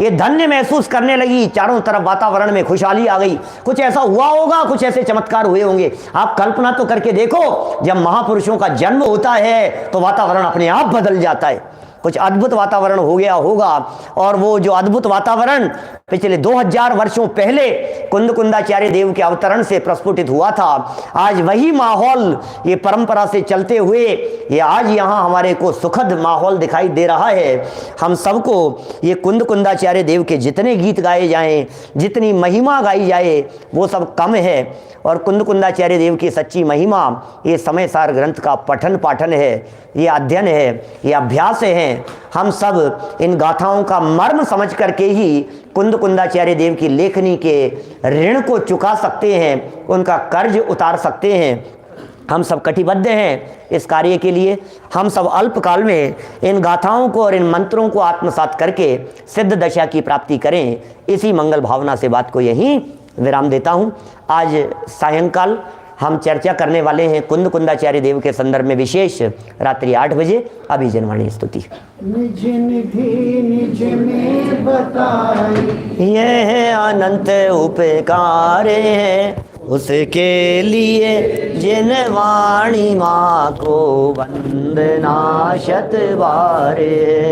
A: ये धन्य महसूस करने लगी। चारों तरफ वातावरण में खुशहाली आ गई। कुछ ऐसा हुआ होगा, कुछ ऐसे चमत्कार हुए होंगे। आप कल्पना तो करके देखो, जब महापुरुषों का जन्म होता है तो वातावरण अपने आप बदल जाता है। कुछ अद्भुत वातावरण हो गया होगा। और वो जो अद्भुत वातावरण पिछले 2000 वर्षों पहले कुंदकुंदाचार्य देव के अवतरण से प्रस्फुटित हुआ था, आज वही माहौल ये परंपरा से चलते हुए ये आज यहाँ हमारे को सुखद माहौल दिखाई दे रहा है। हम सबको ये कुंदकुंदाचार्य देव के जितने गीत गाए जाएं, जितनी महिमा गाई जाए, वो सब कम है। और कुंदकुंदाचार्य देव की सच्ची महिमा ये समय सार ग्रंथ का पठन पाठन है, ये अध्ययन है, ये अभ्यास है। हम सब इन गाथाओं का मर्म समझ करके ही कुंदकुंदाचार्य देव की लेखनी के ऋण को चुका सकते हैं, उनका कर्ज उतार सकते हैं। हम सब कटिबद्ध हैं इस कार्य के लिए। हम सब अल्पकाल में इन गाथाओं को और इन मंत्रों को आत्मसात करके सिद्ध दशा की प्राप्ति करें। इसी मंगल भावना से बात को यहीं विराम देता हूँ। आज सायंकाल हम चर्चा करने वाले हैं कुंदकुंदाचार्य देव के संदर्भ में, विशेष रात्रि 8 बजे अभिजनवाणी स्तुति।
B: निज निधि निज में बताई
A: यह अनंत उपकार है उसके लिए, जिन वाणी माँ को वंदना शत बारे।